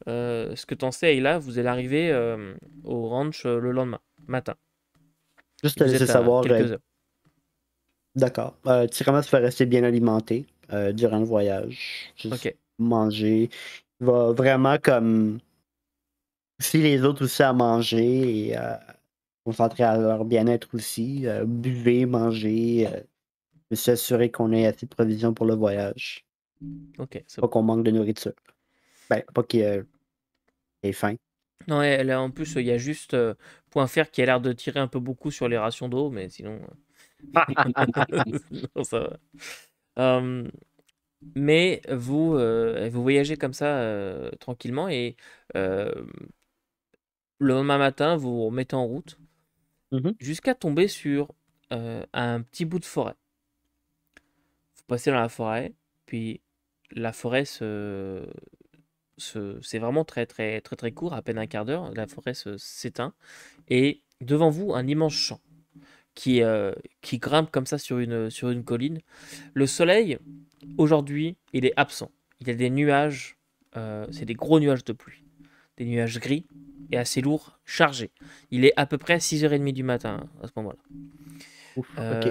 ce que t'en sais, Ayla, vous allez arriver au ranch le lendemain matin. Juste te Vous laisser êtes à savoir. quelques heures. D'accord. Tyramas va rester bien alimenté durant le voyage. Juste Ok. manger. Il va vraiment comme pousser les autres aussi à manger et concentrer à leur bien-être aussi. Buvez, mangez. S'assurer qu'on ait assez de provisions pour le voyage. Ok, c'est Pas bon. qu'on manque de nourriture. Ben, pas qu'il ait faim. Non, en plus, il y a juste Point Fer qui a l'air de tirer un peu beaucoup sur les rations d'eau, mais sinon. Non, ça va. Mais vous voyagez comme ça tranquillement, et le lendemain matin, vous vous remettez en route jusqu'à tomber sur un petit bout de forêt. Vous passez dans la forêt, puis la forêt c'est vraiment très très très très court, à peine un quart d'heure. La forêt s'éteint, et devant vous, un immense champ qui grimpe comme ça sur une colline. Le soleil, aujourd'hui, il est absent. Il y a des nuages, c'est des gros nuages de pluie. Des nuages gris et assez lourds, chargés. Il est à peu près 6h30 du matin à ce moment-là. Ok.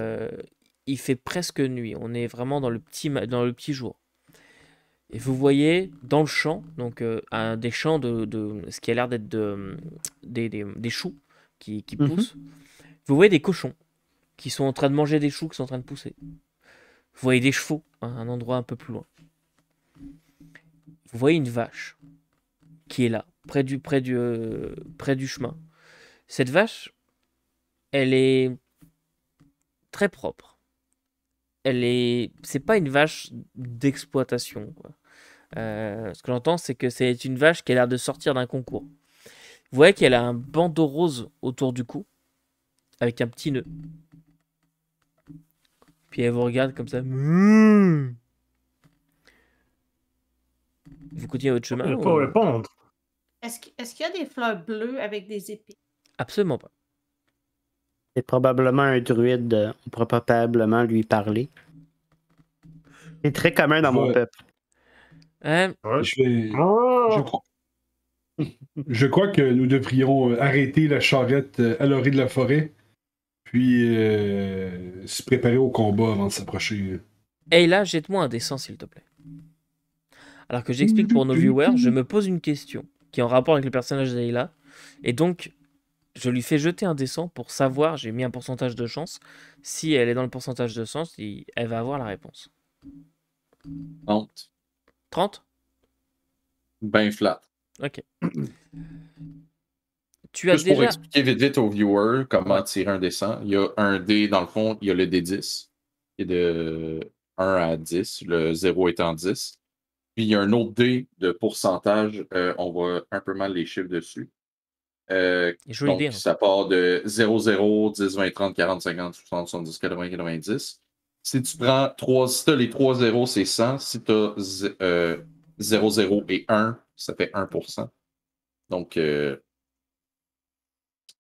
Il fait presque nuit. On est vraiment dans le petit jour. Et vous voyez dans le champ, donc des champs de ce qui a l'air d'être des choux qui poussent. Vous voyez des cochons qui sont en train de manger des choux qui sont en train de pousser. Vous voyez des chevaux à un endroit un peu plus loin. Vous voyez une vache qui est là, près du chemin. Cette vache, elle est très propre. C'est pas une vache d'exploitation, quoi. Ce que j'entends, c'est que c'est une vache qui a l'air de sortir d'un concours. Vous voyez qu'elle a un bandeau rose autour du cou, avec un petit nœud. Puis elle vous regarde comme ça. Vous continuez votre chemin? Il faut répondre. Est-ce qu'il y a des fleurs bleues avec des épines? Absolument pas. C'est probablement un druide. On pourrait probablement lui parler. C'est très commun dans mon peuple. Ouais. Je crois que nous devrions arrêter la charrette à l'orée de la forêt, puis se préparer au combat avant de s'approcher. Et là, jette-moi un dessin, s'il te plaît. Alors que j'explique pour nos viewers, je me pose une question qui est en rapport avec le personnage d'Ayla. Et donc, je lui fais jeter un dessin pour savoir, j'ai mis un pourcentage de chance. Si elle est dans le pourcentage de chance, elle va avoir la réponse. 30. 30? Ben flat. Ok. Tu as Juste pour déjà... expliquer vite aux viewers comment tirer un dessin, il y a un dé, dans le fond, il y a le D10, qui est de 1 à 10, le 0 étant 10. Puis il y a un autre dé de pourcentage, on voit un peu mal les chiffres dessus. Joli Donc, dé, hein. ça part de 0, 0, 10, 20, 30, 40, 50, 60, 70, 80, 90. Si tu prends 3, si tu as les 3 zéros, c'est 100. Si tu as 0, 0 et 1, ça fait 1%. Donc,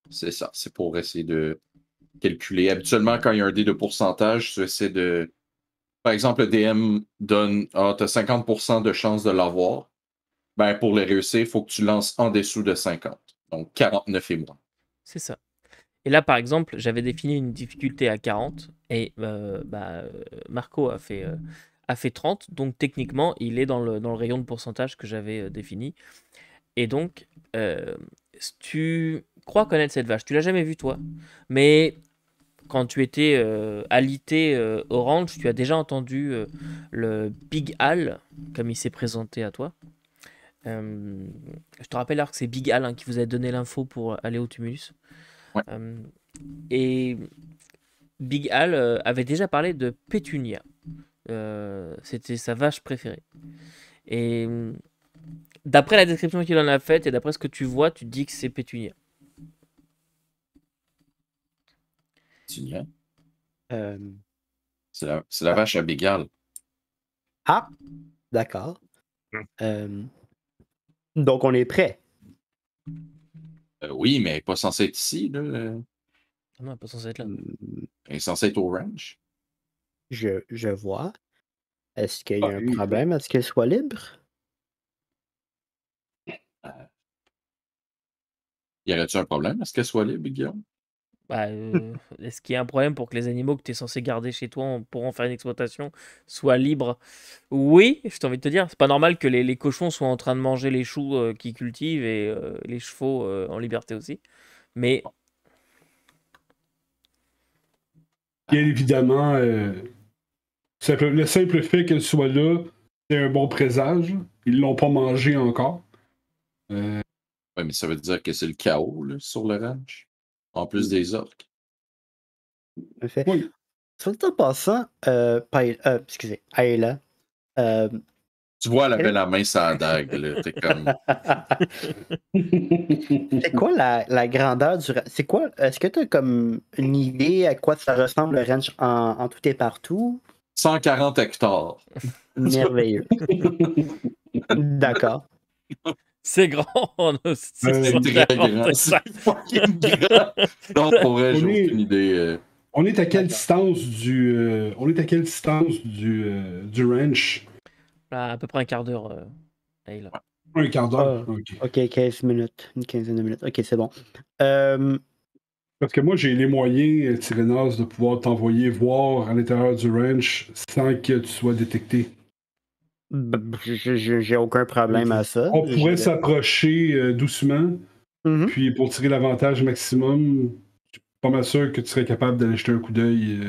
c'est ça. C'est pour essayer de calculer. Habituellement, quand il y a un dé de pourcentage, tu essaies de... Par exemple, le DM donne tu as 50% de chance de l'avoir. Ben, pour le réussir, il faut que tu lances en dessous de 50. Donc 49 et moins. C'est ça. Et là, par exemple, j'avais défini une difficulté à 40 et Marco a fait 30. Donc, techniquement, il est dans le rayon de pourcentage que j'avais défini. Et donc, tu crois connaître cette vache. Tu l'as jamais vue, toi. Mais quand tu étais alité Orange, tu as déjà entendu le Big Al, comme il s'est présenté à toi. Je te rappelle alors que c'est Big Al qui vous a donné l'info pour aller au Tumulus. Ouais. Et Big Al avait déjà parlé de Pétunia. C'était sa vache préférée. Et d'après la description qu'il en a faite et d'après ce que tu vois, tu te dis que c'est Pétunia. Pétunia. Euh, C'est la vache à Bégal. Ah, d'accord. Hmm. Donc, on est prêt. Oui, mais elle n'est pas censée être ici. Là. Non, elle n'est pas censée être là. Elle est censée être au ranch. Je vois. Est-ce qu'il y a un oui. problème à ce qu'elle soit libre? Y aurait-tu un problème? Est-ce qu'elle soit libre, Guillaume? Est-ce qu'il y a un problème pour que les animaux que tu es censé garder chez toi pour en faire une exploitation soient libres? Oui, je t'ai envie de te dire. C'est pas normal que les cochons soient en train de manger les choux qu'ils cultivent et les chevaux en liberté aussi. Mais Bien évidemment, le simple fait qu'elle soit là, c'est un bon présage. Ils l'ont pas mangé encore. Oui, mais ça veut dire que c'est le chaos là, sur le ranch. En plus des orques. Parfait. Oui. Soit dit en passant, excusez, Ayla. Tu vois, elle avait la main sur la dague. Là. T'es comme. C'est quoi la grandeur du ranch? C'est quoi? Est-ce que tu as comme une idée à quoi ça ressemble le ranch en tout et partout? 140 hectares. Merveilleux. D'accord. c'est grand en hostie, C'est très 140 grand. hectares. C'est fucking grand. Non, pour vrai, j'ai aucune idée. On est à quelle D'accord. distance du ranch? À peu près un quart d'heure. Ayla. Un quart d'heure. Ah, Ok. ok, 15 minutes. Une quinzaine de minutes. Ok, c'est bon. Parce que moi, j'ai les moyens, Tyrénas, de pouvoir t'envoyer voir à l'intérieur du ranch sans que tu sois détecté. J'ai aucun problème à ça. On pourrait s'approcher doucement, Mhm. puis pour tirer l'avantage maximum, je suis pas mal sûr que tu serais capable d'aller jeter un coup d'œil.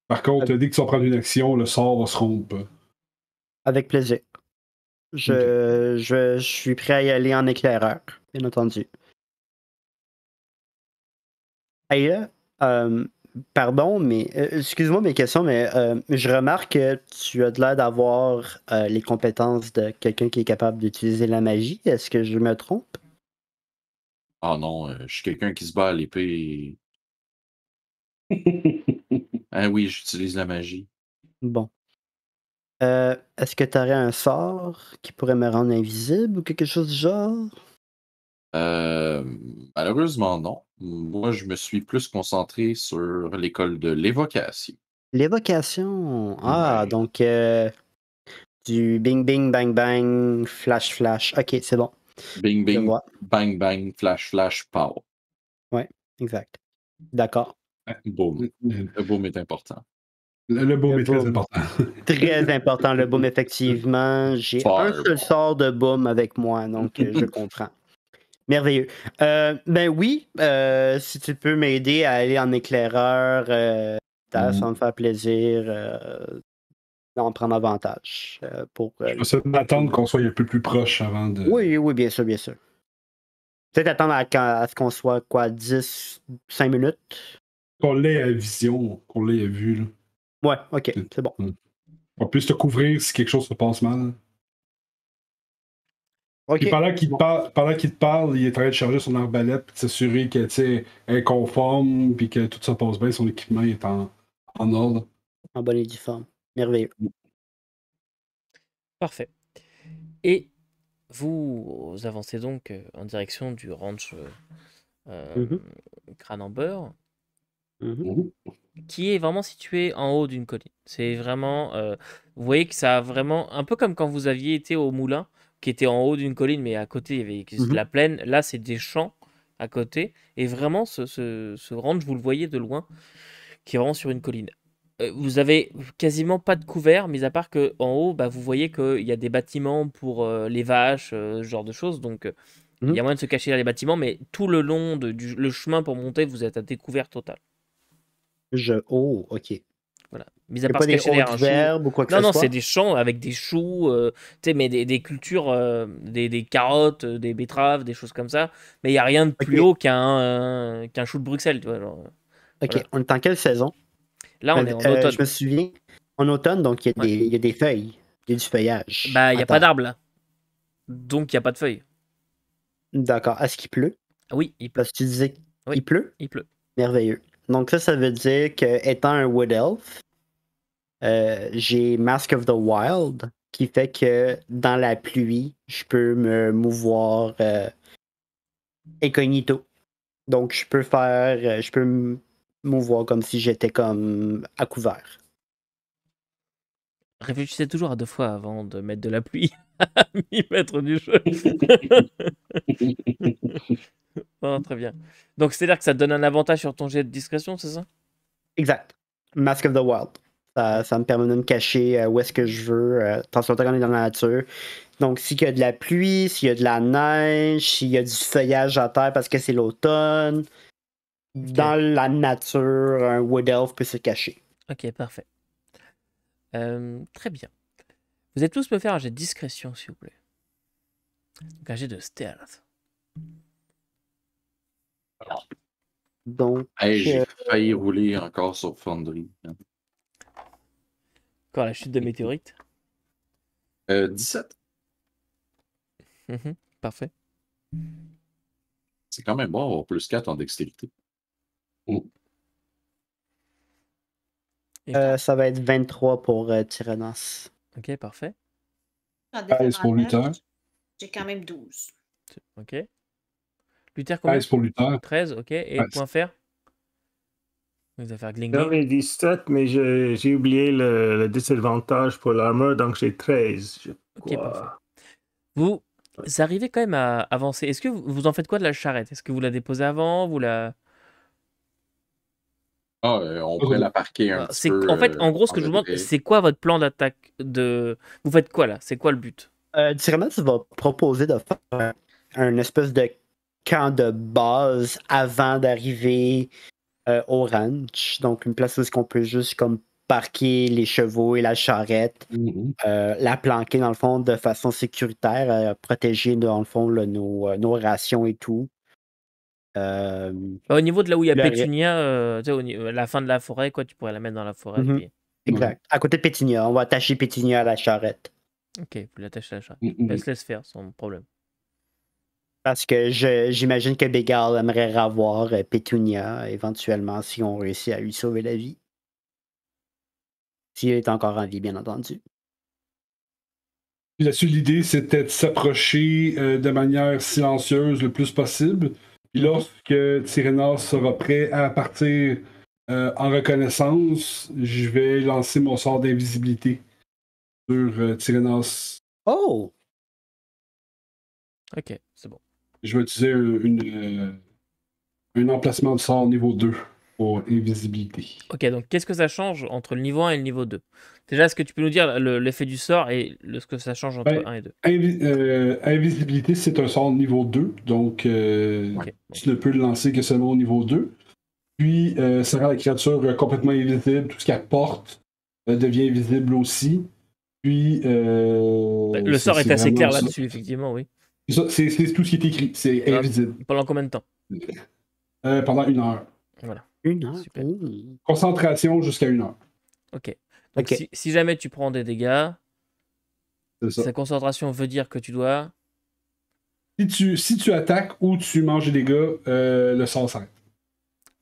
Par contre, dès que tu vas prendre une action, le sort va se rompre. Avec plaisir. Je suis prêt à y aller en éclaireur, bien entendu. Ayla, pardon, mais excuse-moi mes questions, mais je remarque que tu as de l'air d'avoir les compétences de quelqu'un qui est capable d'utiliser la magie. Est-ce que je me trompe? Ah non, je suis quelqu'un qui se bat à l'épée. Ah oui, j'utilise la magie. Bon. Est-ce que tu aurais un sort qui pourrait me rendre invisible ou quelque chose du genre? Malheureusement, non. Moi, je me suis plus concentré sur l'école de l'évocation. L'évocation. Ah, Ouais. donc du bing bing bang bang, flash flash. Ok, c'est bon. Bing, Je bing, vois. bang, bang, flash, flash, pow. Ouais, exact. D'accord. Boom. Le boom est important. Le boom Le est très boom. important. Très important, le boom, effectivement. J'ai un seul Fireball. sort de boom avec moi, donc je comprends. Merveilleux. Ben oui, si tu peux m'aider à aller en éclaireur, ça va me faire plaisir d'en prendre avantage. Je vais essayer d'attendre qu'on soit un peu plus proche avant de. Oui, bien sûr, bien sûr. Peut-être attendre à ce qu'on soit, quoi, 5 minutes? Qu'on l'ait à vision, qu'on l'ait à vue. Là. Ouais, ok, c'est bon. On puisse te couvrir si quelque chose se passe mal. Ok. Puis pendant qu'il te parle, il est en train de charger son arbalète et de s'assurer qu'elle est conforme puis que tout ça passe bien, son équipement est en ordre. En bonne et due forme. Merveilleux. Parfait. Et vous avancez donc en direction du ranch Mhm. Crâne en beurre, Mhm. qui est vraiment situé en haut d'une colline. C'est vraiment, vous voyez que ça a vraiment, un peu comme quand vous aviez été au moulin, qui était en haut d'une colline, mais à côté, il y avait de la plaine. Là, c'est des champs à côté. Et vraiment, ce ranch, vous le voyez de loin, qui est vraiment sur une colline. Vous avez quasiment pas de couvert, mis à part que en haut, bah, vous voyez qu'il y a des bâtiments pour les vaches, ce genre de choses. Donc, il y a moyen de se cacher dans les bâtiments, mais tout le long le chemin pour monter, vous êtes à découvert total. Oh, ok. Voilà. Mis Il à n'y a part pas se des cacher derrière un hautes chou. verbes ou quoi que Non, ce non, soit? c'est des champs avec des choux, tu sais, mais des cultures, des carottes, des betteraves, des choses comme ça. Mais il n'y a rien de plus Ok. haut qu'un chou de Bruxelles, tu vois. Genre, Ok, voilà. on est en quelle saison? Là, on est en automne. Je me souviens, en automne, donc il Ouais. y a des feuilles, il y a du feuillage. Bah, il n'y à a pas terre. d'arbre là. Donc, il n'y a pas de feuilles. D'accord. Est-ce qu'il pleut? Ah oui, il pleut. Parce que tu disais Oui. qu'il pleut? Il pleut. Merveilleux. Donc ça veut dire que étant un Wood Elf, j'ai Mask of the Wild, qui fait que dans la pluie, je peux me mouvoir incognito. Donc je peux me mouvoir comme si j'étais comme à couvert. Réfléchissez toujours à 2 fois avant de mettre de la pluie à mi-mètre du jeu. Oh, très bien. Donc, c'est-à-dire que ça te donne un avantage sur ton jet de discrétion, c'est ça? Exact. Mask of the Wild. Ça me permet de me cacher où est-ce que je veux, tant soit qu'on est dans la nature. Donc, s'il y a de la pluie, s'il y a de la neige, s'il y a du feuillage à terre parce que c'est l'automne, dans la nature, un Wood Elf peut se cacher. Ok, parfait. Très bien. Vous êtes tous me faire un jet de discrétion, s'il vous plaît. Donc, un jet de stealth. Donc, Hey, j'ai failli rouler encore sur Foundry. Encore la chute de météorite. 17. Parfait. C'est quand même bon avoir plus 4 en dextérité. ça va être 23 pour Tyrannos. Ok, parfait. En 13 pour Luther. désavantage, j'ai quand même 12. Ok. Luther, combien? 13 pour Luther. 13, ok. Et 13. point faire? Vous allez faire gling J'avais gling. 17, mais j'ai oublié le désavantage pour l'armure, donc j'ai 13. Ok, parfait. Vous arrivez quand même à avancer. Est-ce que vous en faites quoi de la charrette? Est-ce que vous la déposez avant? Vous la... On pourrait la parquer un petit peu. En fait, en gros, ce que je vous demande, retrait. c'est quoi votre plan d'attaque de... Vous faites quoi là? C'est quoi le but? Tyrannos va proposer de faire un espèce de camp de base avant d'arriver au ranch. Donc, une place où on peut juste comme parquer les chevaux et la charrette, la planquer dans le fond de façon sécuritaire, protéger dans le fond là, nos rations et tout. Au niveau de là où il y a Le- Pétunia, tu sais, la fin de la forêt, quoi, tu pourrais la mettre dans la forêt. Mhm. Puis... Exact. À côté de Pétunia, on va attacher Pétunia à la charrette. Ok, vous l'attachez à la charrette. Laisse faire, sans problème. Parce que j'imagine que Bégal aimerait revoir Pétunia éventuellement si on réussit à lui sauver la vie. S'il est encore en vie, bien entendu. Puis là-dessus, l'idée, c'était de s'approcher de manière silencieuse le plus possible. Puis lorsque Tyrannos sera prêt à partir en reconnaissance, je vais lancer mon sort d'invisibilité sur Tyrannos. Oh! Ok, c'est bon. Je vais utiliser un emplacement de sort niveau 2 pour invisibilité. Ok, donc qu'est-ce que ça change entre le niveau 1 et le niveau 2? Déjà, est-ce que tu peux nous dire l'effet du sort et ce que ça change entre 1 et 2? Invisibilité, c'est un sort niveau 2, donc tu ne peux le lancer que seulement au niveau 2. Puis, ça rend la créature complètement invisible. Tout ce qu'elle porte devient invisible aussi. Puis, le sort est assez clair là-dessus, effectivement, oui. C'est tout ce qui est écrit. C'est invisible. Pendant combien de temps? Pendant 1 heure. Voilà. 1 heure? Super. Concentration jusqu'à 1 heure. Ok. Donc, si jamais tu prends des dégâts, ça. Sa concentration veut dire que tu dois... Si tu attaques ou tu manges des dégâts, le sort s'arrête.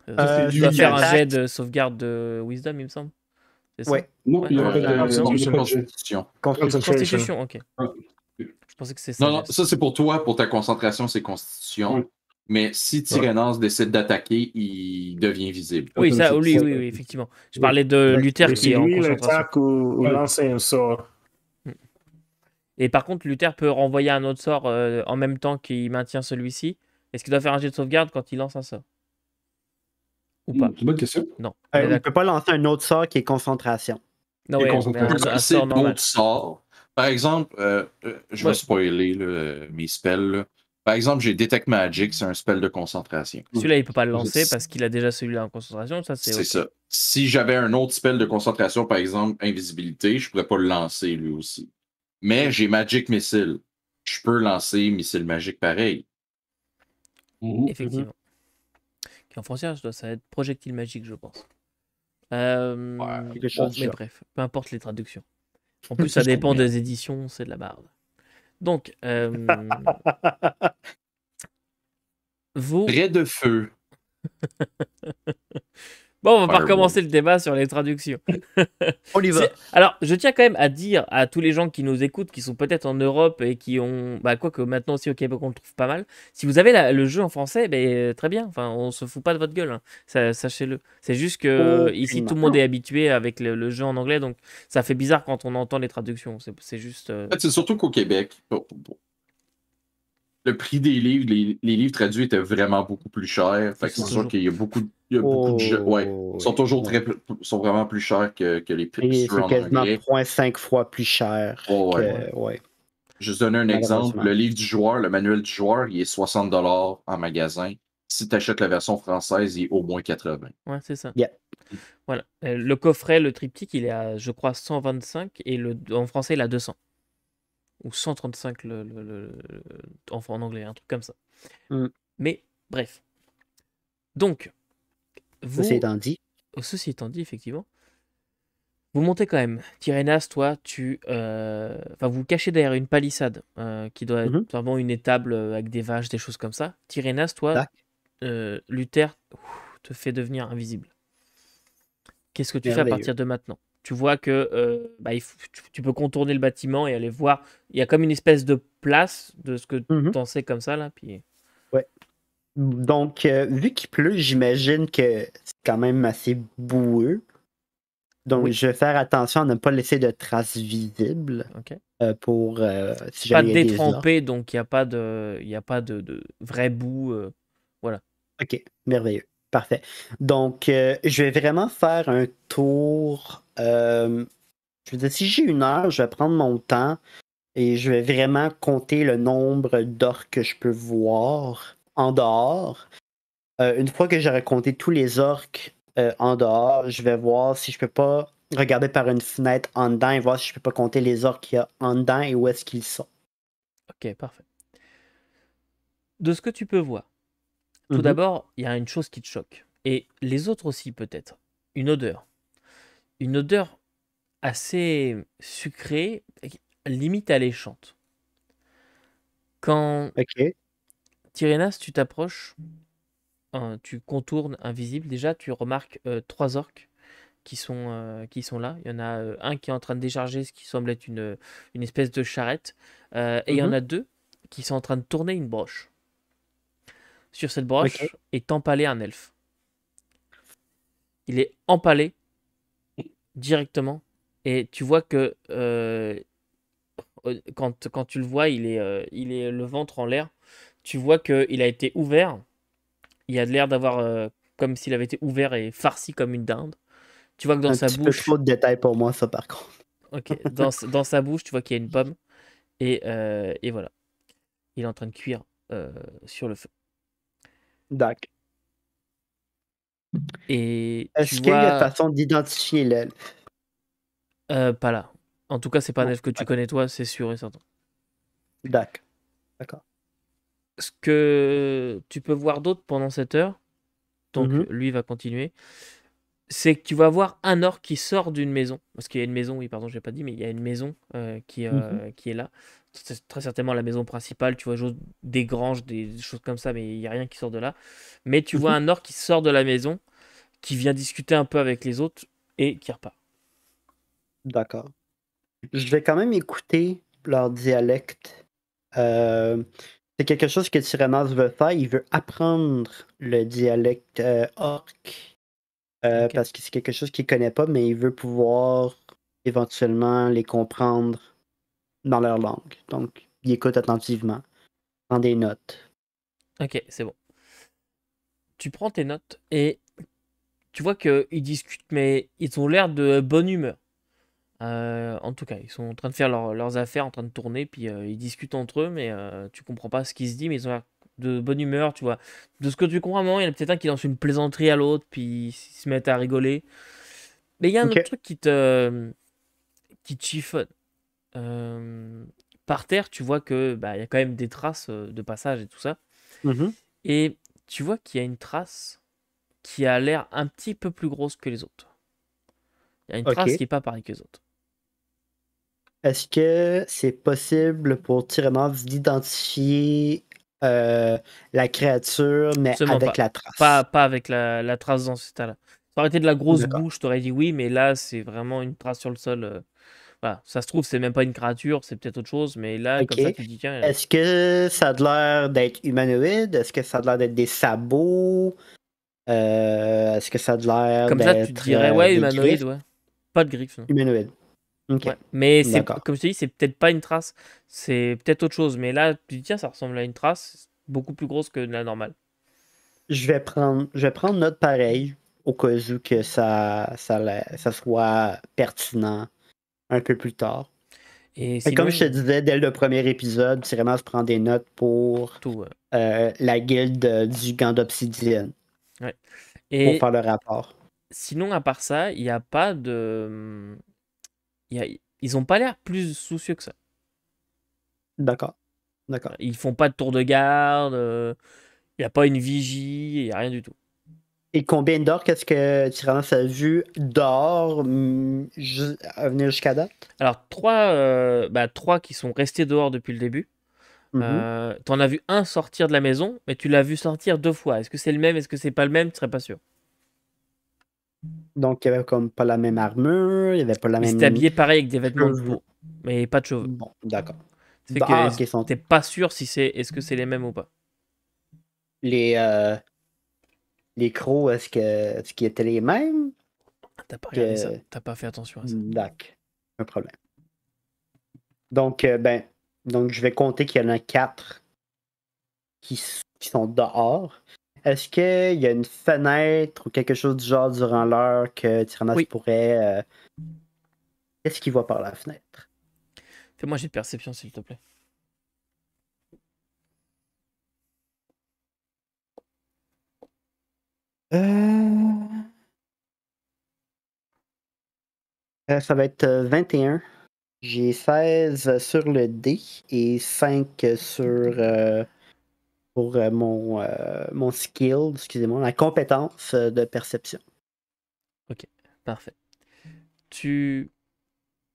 tu dois faire un jet de sauvegarde de Wisdom, il me semble. C'est ça? Ouais. Non, il n'y a pas de Constitution. Constitution, ok. Je pensais que c'est ça. Non, ça c'est pour toi, pour ta concentration, c'est Constitution. Oui. Mais si Tyrannos décide d'attaquer, il devient visible. Oui, ça, oui, effectivement. Je parlais de Luther qui est en concentration. L'attaque ou lancer un sort. Et par contre, Luther peut renvoyer un autre sort en même temps qu'il maintient celui-ci. Est-ce qu'il doit faire un jet de sauvegarde quand il lance un sort? Ou pas? C'est une bonne question. Non. On est Il ne d'accord. peut pas lancer un autre sort qui est concentration. Non, Et ouais, mais concentration. un C'est sort normal. d'autres sorts. Par exemple, je vais Ouais. spoiler là, mes spells. Là. Par exemple, j'ai Detect Magic, c'est un spell de concentration. Celui-là, il peut pas le lancer C'est- parce qu'il a déjà celui-là en concentration. Ça, c'est C'est ok. ça. Si j'avais un autre spell de concentration, par exemple, invisibilité, je pourrais pas le lancer lui aussi. Mais j'ai Magic Missile. Je peux lancer Missile Magique pareil. Effectivement. Qui en français, ça va être projectile magique, je pense. Quelque chose du Mais genre. bref, peu importe les traductions. En plus, ça dépend des éditions, c'est de la barbe. Donc, vous. Trait de feu. Bon, on va pas Fireball. recommencer le débat sur les traductions. On y va. Alors, je tiens quand même à dire à tous les gens qui nous écoutent, qui sont peut-être en Europe et qui ont. Bah, quoique maintenant aussi au Québec, on le trouve pas mal. Si vous avez le jeu en français, ben, très bien. Enfin, on se fout pas de votre gueule. Hein. Sachez-le. C'est juste que ici, tout le monde est habitué avec le jeu en anglais. Donc, ça fait bizarre quand on entend les traductions. C'est juste. En fait, c'est surtout qu'au Québec, le prix des livres, les livres traduits étaient vraiment beaucoup plus chers. Fait que c'est sûr qu'il y a beaucoup de jeux. Ouais, sont toujours sont vraiment plus chers que les prix Et c'est en quasiment anglais. 0,5 fois plus cher. Ouais. Je vais donner un exemple. Le livre du joueur, le manuel du joueur, il est 60$ en magasin. Si tu achètes la version française, il est au moins 80$. Ouais, c'est ça. Yeah. Voilà. Le coffret, le triptyque, il est à, je crois, 125 et en français, il est à 200. Ou 135 en anglais, un truc comme ça. Mais bref. Donc, Ceci étant dit, effectivement, vous montez quand même. Tyrénas, toi, vous vous cachez derrière une palissade qui doit être vraiment une étable avec des vaches, des choses comme ça. Tyrénas, toi, Luther te fait devenir invisible. Qu'est-ce que tu fais à partir de maintenant? Tu vois que tu peux contourner le bâtiment et aller voir. Il y a comme une espèce de place de ce que tu en sais comme ça. Là, puis... Ouais. Donc, vu qu'il pleut, j'imagine que c'est quand même assez boueux. Donc, je vais faire attention à ne pas laisser de traces visibles pour si pas jamais il y a détrempé, donc il n'y a pas de vrai boue. Voilà. Ok, merveilleux. Parfait. Donc, je vais vraiment faire un tour. Je veux dire, si j'ai 1 heure, je vais prendre mon temps et je vais vraiment compter le nombre d'orques que je peux voir en dehors. Une fois que j'aurai compté tous les orques en dehors, je vais voir si je peux pas regarder par une fenêtre en dedans et voir si je peux pas compter les orques qu'il y a en dedans et où est-ce qu'ils sont. Ok, parfait. De ce que tu peux voir, tout d'abord, il y a une chose qui te choque. Et les autres aussi, peut-être. Une odeur. Une odeur assez sucrée, limite alléchante. Quand Tyrénas, tu t'approches, tu contournes invisible, déjà, tu remarques 3 orques qui sont là. Il y en a un qui est en train de décharger ce qui semble être une espèce de charrette. Et il y en a 2 qui sont en train de tourner une broche. Sur cette broche est empalé un elfe. Il est empalé directement. Et tu vois que quand tu le vois, il est le ventre en l'air. Tu vois qu'il a été ouvert. Il a l'air d'avoir comme s'il avait été ouvert et farci comme une dinde. Tu vois que dans sa bouche... Un petit peu trop de détails pour moi, ça, par contre. Ok. Dans sa bouche, tu vois qu'il y a une pomme. Et voilà. Il est en train de cuire sur le feu. D'accord. Et est-ce qu'il y a façon d'identifier l'elfe? Pas là. En tout cas, c'est pas un elfe que tu connais toi, c'est sûr et certain. D'accord. Ce que tu peux voir d'autre pendant cette heure, donc lui va continuer, c'est que tu vas voir un orc qui sort d'une maison. Parce qu'il y a une maison, oui, pardon, j'ai pas dit, mais il y a une maison qui est là. C'est très certainement la maison principale. Tu vois des granges, des choses comme ça, mais il n'y a rien qui sort de là. Mais tu vois un orc qui sort de la maison, qui vient discuter un peu avec les autres et qui repart. D'accord. Je vais quand même écouter leur dialecte. C'est quelque chose que Tyrannos veut faire. Il veut apprendre le dialecte orc. Parce que c'est quelque chose qu'il ne connaît pas, mais il veut pouvoir éventuellement les comprendre dans leur langue. Donc, il écoute attentivement, prend des notes. Ok, c'est bon. Tu prends tes notes et tu vois qu'ils discutent, mais ils ont l'air de bonne humeur. En tout cas, ils sont en train de faire leurs affaires, en train de tourner, puis ils discutent entre eux, mais tu comprends pas ce qui se dit, mais ils ont l'air de bonne humeur, tu vois. De ce que tu comprends, à un moment, il y en a peut-être un qui lance une plaisanterie à l'autre, puis ils se mettent à rigoler. Mais il y a un autre Ok. truc qui te chiffonne. Par terre, tu vois que il y a quand même des traces de passage et tout ça. Mhm. Et tu vois qu'il y a une trace qui a l'air un petit peu plus grosse que les autres. Il y a une trace Ok. qui est pas pareille que les autres. Est-ce que c'est possible pour Tyrannos d'identifier la créature, mais Seulement avec pas. la trace? Pas avec la trace dans cet état-là. Ça aurait été de la grosse D'accord. boue, je t'aurais dit oui, mais là, c'est vraiment une trace sur le sol. Voilà. Ça se trouve, c'est même pas une créature, c'est peut-être autre chose, mais là, Ok. comme ça, tu te dis, tiens, Est-ce que ça a l'air d'être humanoïde? Est-ce que ça a l'air d'être des sabots? Est-ce que ça a l'air comme ça, tu te d'être dirais, ouais, des humanoïde, griffes? ouais. Pas de griffes, non. Humanoïde. Ok. Ouais. Mais c'est, D'accord. comme je te dis, c'est peut-être pas une trace, c'est peut-être autre chose. Mais là, tu te dis, tiens, ça ressemble à une trace, beaucoup plus grosse que la normale. Je vais prendre note pareil, au cas où que ça soit pertinent un peu plus tard. Et Et comme je te sinon, disais dès le premier épisode, Tyrannos prend des notes pour tout. la guilde du gant d'obsidienne, Ouais. pour Et faire le rapport. sinon, à part ça, il n'y a pas de. Ils ont pas l'air plus soucieux que ça. D'accord. D'accord. Ils font pas de tour de garde, il n'y a pas une vigie, il n'y a rien du tout. Et combien d'or qu'est-ce que Tyrannos a vu dehors à venir jusqu'à date? Alors, trois qui sont restés dehors depuis le début. Mhm. T'en as vu un sortir de la maison, mais tu l'as vu sortir 2 fois. Est-ce que c'est le même, est-ce que c'est pas le même? Tu serais pas sûr. Donc, il n'y avait comme pas la même armure, il n'y avait pas la Il s'était même habillé pareil avec des vêtements de cheveux. peau, mais pas de cheveux. Bon, d'accord. Ça fait Ah, que ok, sont t'es pas sûr si est-ce que c'est les mêmes ou pas. les, euh, les crocs, est-ce qu'ils étaient les mêmes? T'as pas regardé ça, Que... t'as pas fait attention à ça. D'accord. Un problème. Donc, donc, je vais compter qu'il y en a 4 qui sont dehors. Est-ce qu'il y a une fenêtre ou quelque chose du genre durant l'heure que Tyrannos Oui. pourrait. Qu'est-ce qu'il voit par la fenêtre? Fais-moi j'ai de perception s'il te plaît. Ça va être 21. J'ai 16 sur le dé et 5 pour mon skill, excusez-moi, la compétence de perception. Parfait. Tu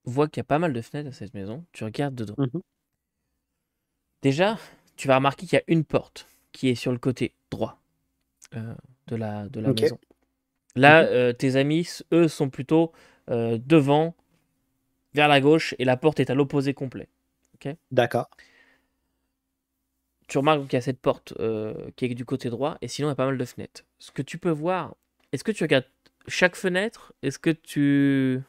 vois qu'il y a pas mal de fenêtres à cette maison. Tu regardes dedans. Mhm. Déjà, tu vas remarquer qu'il y a une porte qui est sur le côté droit de la Ok. maison. Là, tes amis, eux, sont plutôt devant, vers la gauche, et la porte est à l'opposé complet. D'accord. Tu remarques qu'il y a cette porte qui est du côté droit, et sinon, il y a pas mal de fenêtres. Ce que tu peux voir, est-ce que tu regardes chaque fenêtre? Est-ce que tu...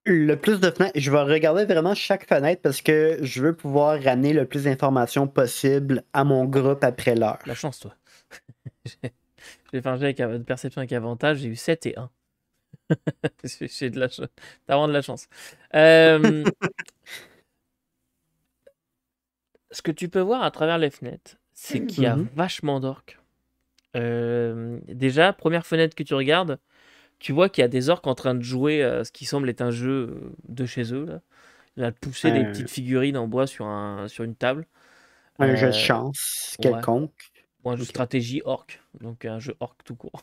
Le plus de fenêtres, je vais regarder vraiment chaque fenêtre parce que je veux pouvoir ramener le plus d'informations possible à mon groupe après l'heure. La chance, toi. J'ai fait un jet avec de perception avec avantage, j'ai eu 7 et 1. J'ai de la chance. T'as vraiment de la chance. Ce que tu peux voir à travers les fenêtres, c'est qu'il y a Mhm. vachement d'orques. Déjà, première fenêtre que tu regardes, tu vois qu'il y a des orques en train de jouer ce qui semble être un jeu de chez eux. Là. Il a poussé des Un, petites figurines en bois sur une table. un jeu de Euh, chance ouais, quelconque. ou un jeu de Ok. stratégie orc. Donc un jeu orc tout court.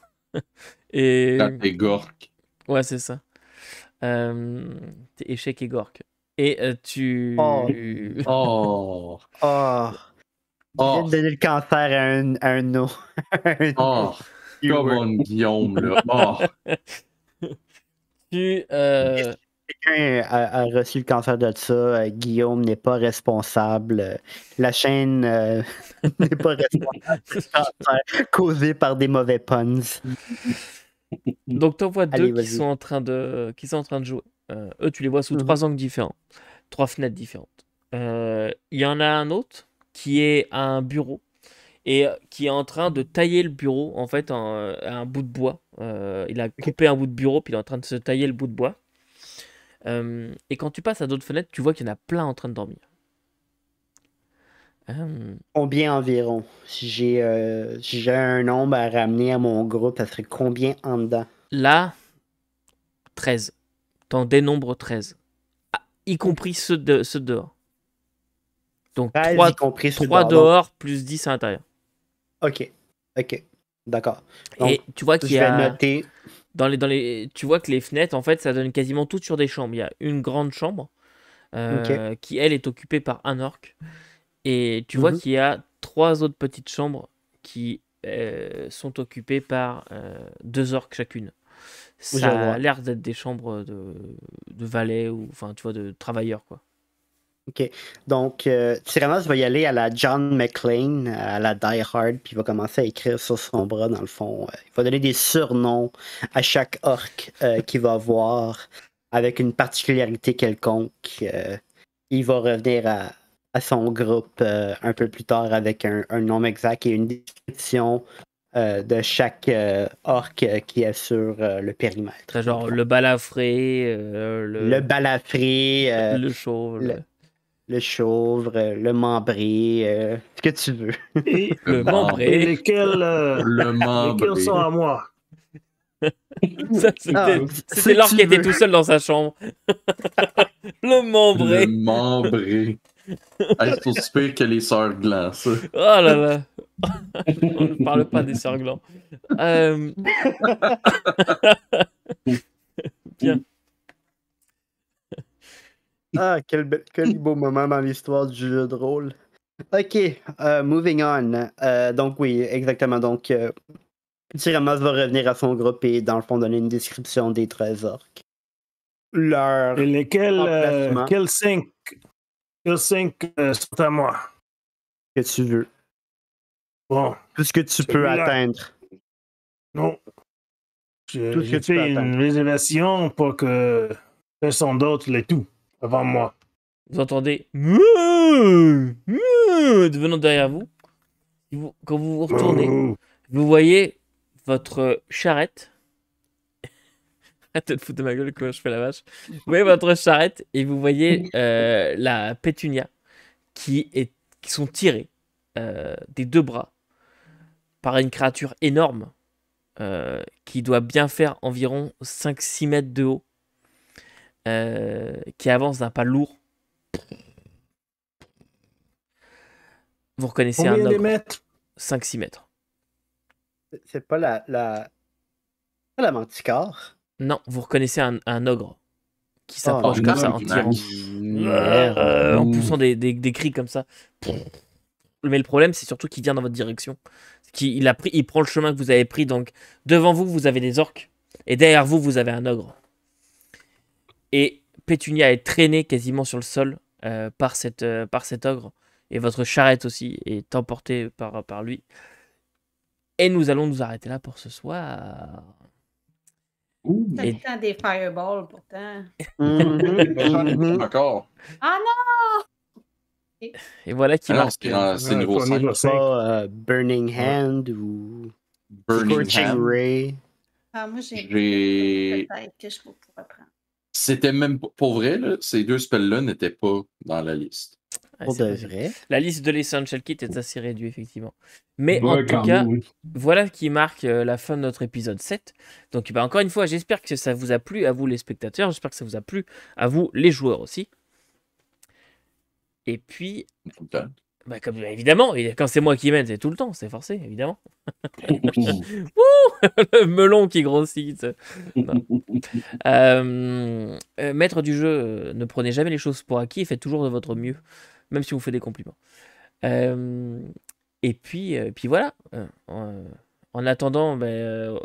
Et Quand t'es gork. ouais, c'est ça. T'es échec et gork. Et tu... Oh. Oh! Oh. Je viens Oh! de donner le cancer à un eau. Oh! Come on, Guillaume, là. Oh! tu... Quelqu'un a reçu le cancer de ça. Guillaume n'est pas responsable. La chaîne n'est pas responsable du cancer causé par des mauvais puns. Donc t'en vois deux Allez, qui vas-y. sont en train de jouer. Eux, tu les vois sous 3 angles différents. 3 fenêtres différentes. Il y en a un autre qui est à un bureau et qui est en train de tailler le bureau en fait à un bout de bois. Il a coupé un bout de bureau puis il est en train de se tailler le bout de bois. Et quand tu passes à d'autres fenêtres, tu vois qu'il y en a plein en train de dormir. Combien environ? Si j'ai un nombre à ramener à mon groupe, ça serait combien en dedans? Là, 13. T'en dénombres 13. Ah, y compris ceux dehors. Donc 13, 3, y compris ceux 3 dehors. dehors plus 10 à l'intérieur. Ok. D'accord. Donc, Et tu vois qu'il je y vais a... noter. tu vois que les fenêtres, en fait, ça donne quasiment toutes sur des chambres. Il y a une grande chambre qui, elle, est occupée par un orc. Et tu vois qu'il y a 3 autres petites chambres qui sont occupées par 2 orcs chacune. Je Ça vois. a l'air d'être des chambres de valets ou, enfin, tu vois, de travailleurs, quoi. Ok. Donc, Tyrannos va y aller à la John McClane, à la Die Hard, puis il va commencer à écrire sur son bras, dans le fond. Il va donner des surnoms à chaque orc qu'il va voir, avec une particularité quelconque. Il va revenir à son groupe un peu plus tard avec un nom exact et une description de chaque orc qui est sur le périmètre. T'as genre le balafré, Le balafré, le chauve, le chauve, le membré, ce que tu veux. Et, le membré. et lesquels Le membre. sont à moi? Ça, c'était si l'orc tu qui était veux. tout seul dans sa chambre. Le membré. Le membré. Hey, c'est aussi pire que les sœurs Glands, ça. Oh là là. On ne parle pas des sœurs Glands. Bien. Ah, quel beau moment dans l'histoire du jeu de rôle. Ok, moving on. Donc oui, exactement. Donc, Tyrannos va revenir à son groupe et dans le fond donner une description des 13 orcs. Leur Et lesquels, emplacement quels 5 sont à moi? que tu veux. Bon, Tout ce que tu peux Celui-là. atteindre. non. Tout ce que J'ai tu peux fait une attendre. réservation pour que personne d'autre l'ait tout avant moi. Vous entendez venant derrière vous. Quand vous vous retournez, Oh, vous voyez votre charrette. Arrête de te foutre de ma gueule quand je fais la vache. Vous voyez votre charrette et vous voyez la pétunia qui sont tirées des 2 bras par une créature énorme qui doit bien faire environ 5-6 mètres de haut, qui avance d'un pas lourd. Vous reconnaissez combien un de ogre, mètres? 5-6 mètres. C'est pas pas la manticore. Non, vous reconnaissez un ogre qui s'approche Oh, comme ça non, en tirant. Merde. En poussant des cris comme ça. Mais le problème, c'est surtout qu'il vient dans votre direction. Il prend le chemin que vous avez pris. Donc, devant vous, vous avez des orques. Et derrière vous, vous avez un ogre. Et Pétunia est traînée quasiment sur le sol par cet ogre. Et votre charrette aussi est emportée par lui. Et nous allons nous arrêter là pour ce soir. T'as Et- le temps des fireballs, pourtant. Encore. Ah non! Et voilà qui Ah non, marque. c'est niveau Ton 5. niveau 5. Pas Burning Hand ou Burning Scorching Hand. Ray. Ah, moi, j'ai peut-être que je pourrais prendre. C'était même pas pour vrai, là, ces 2 spells-là n'étaient pas dans la liste. Ouais, Pour c'est de possible. vrai. La liste de l'Essential Kit est assez réduite, effectivement. Mais Ouais, en tout quand cas, même, oui. voilà qui marque la fin de notre épisode 7. Donc, bah, encore une fois, j'espère que ça vous a plu, à vous les spectateurs. J'espère que ça vous a plu, à vous les joueurs aussi. Et puis, Tout le temps. bah, évidemment, quand c'est moi qui mène, c'est tout le temps, c'est forcé, évidemment. Le melon qui grossit. Non. Maître du jeu, ne prenez jamais les choses pour acquis, faites toujours de votre mieux, même si on vous fait des compliments. Et puis voilà. En attendant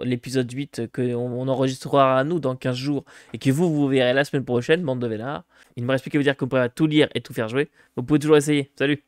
l'épisode 8 qu'on enregistrera à nous dans 15 jours et que vous verrez la semaine prochaine, bande de vénards. Il ne me reste plus qu'à vous dire que vous pouvez tout lire et tout faire jouer. Vous pouvez toujours essayer. Salut!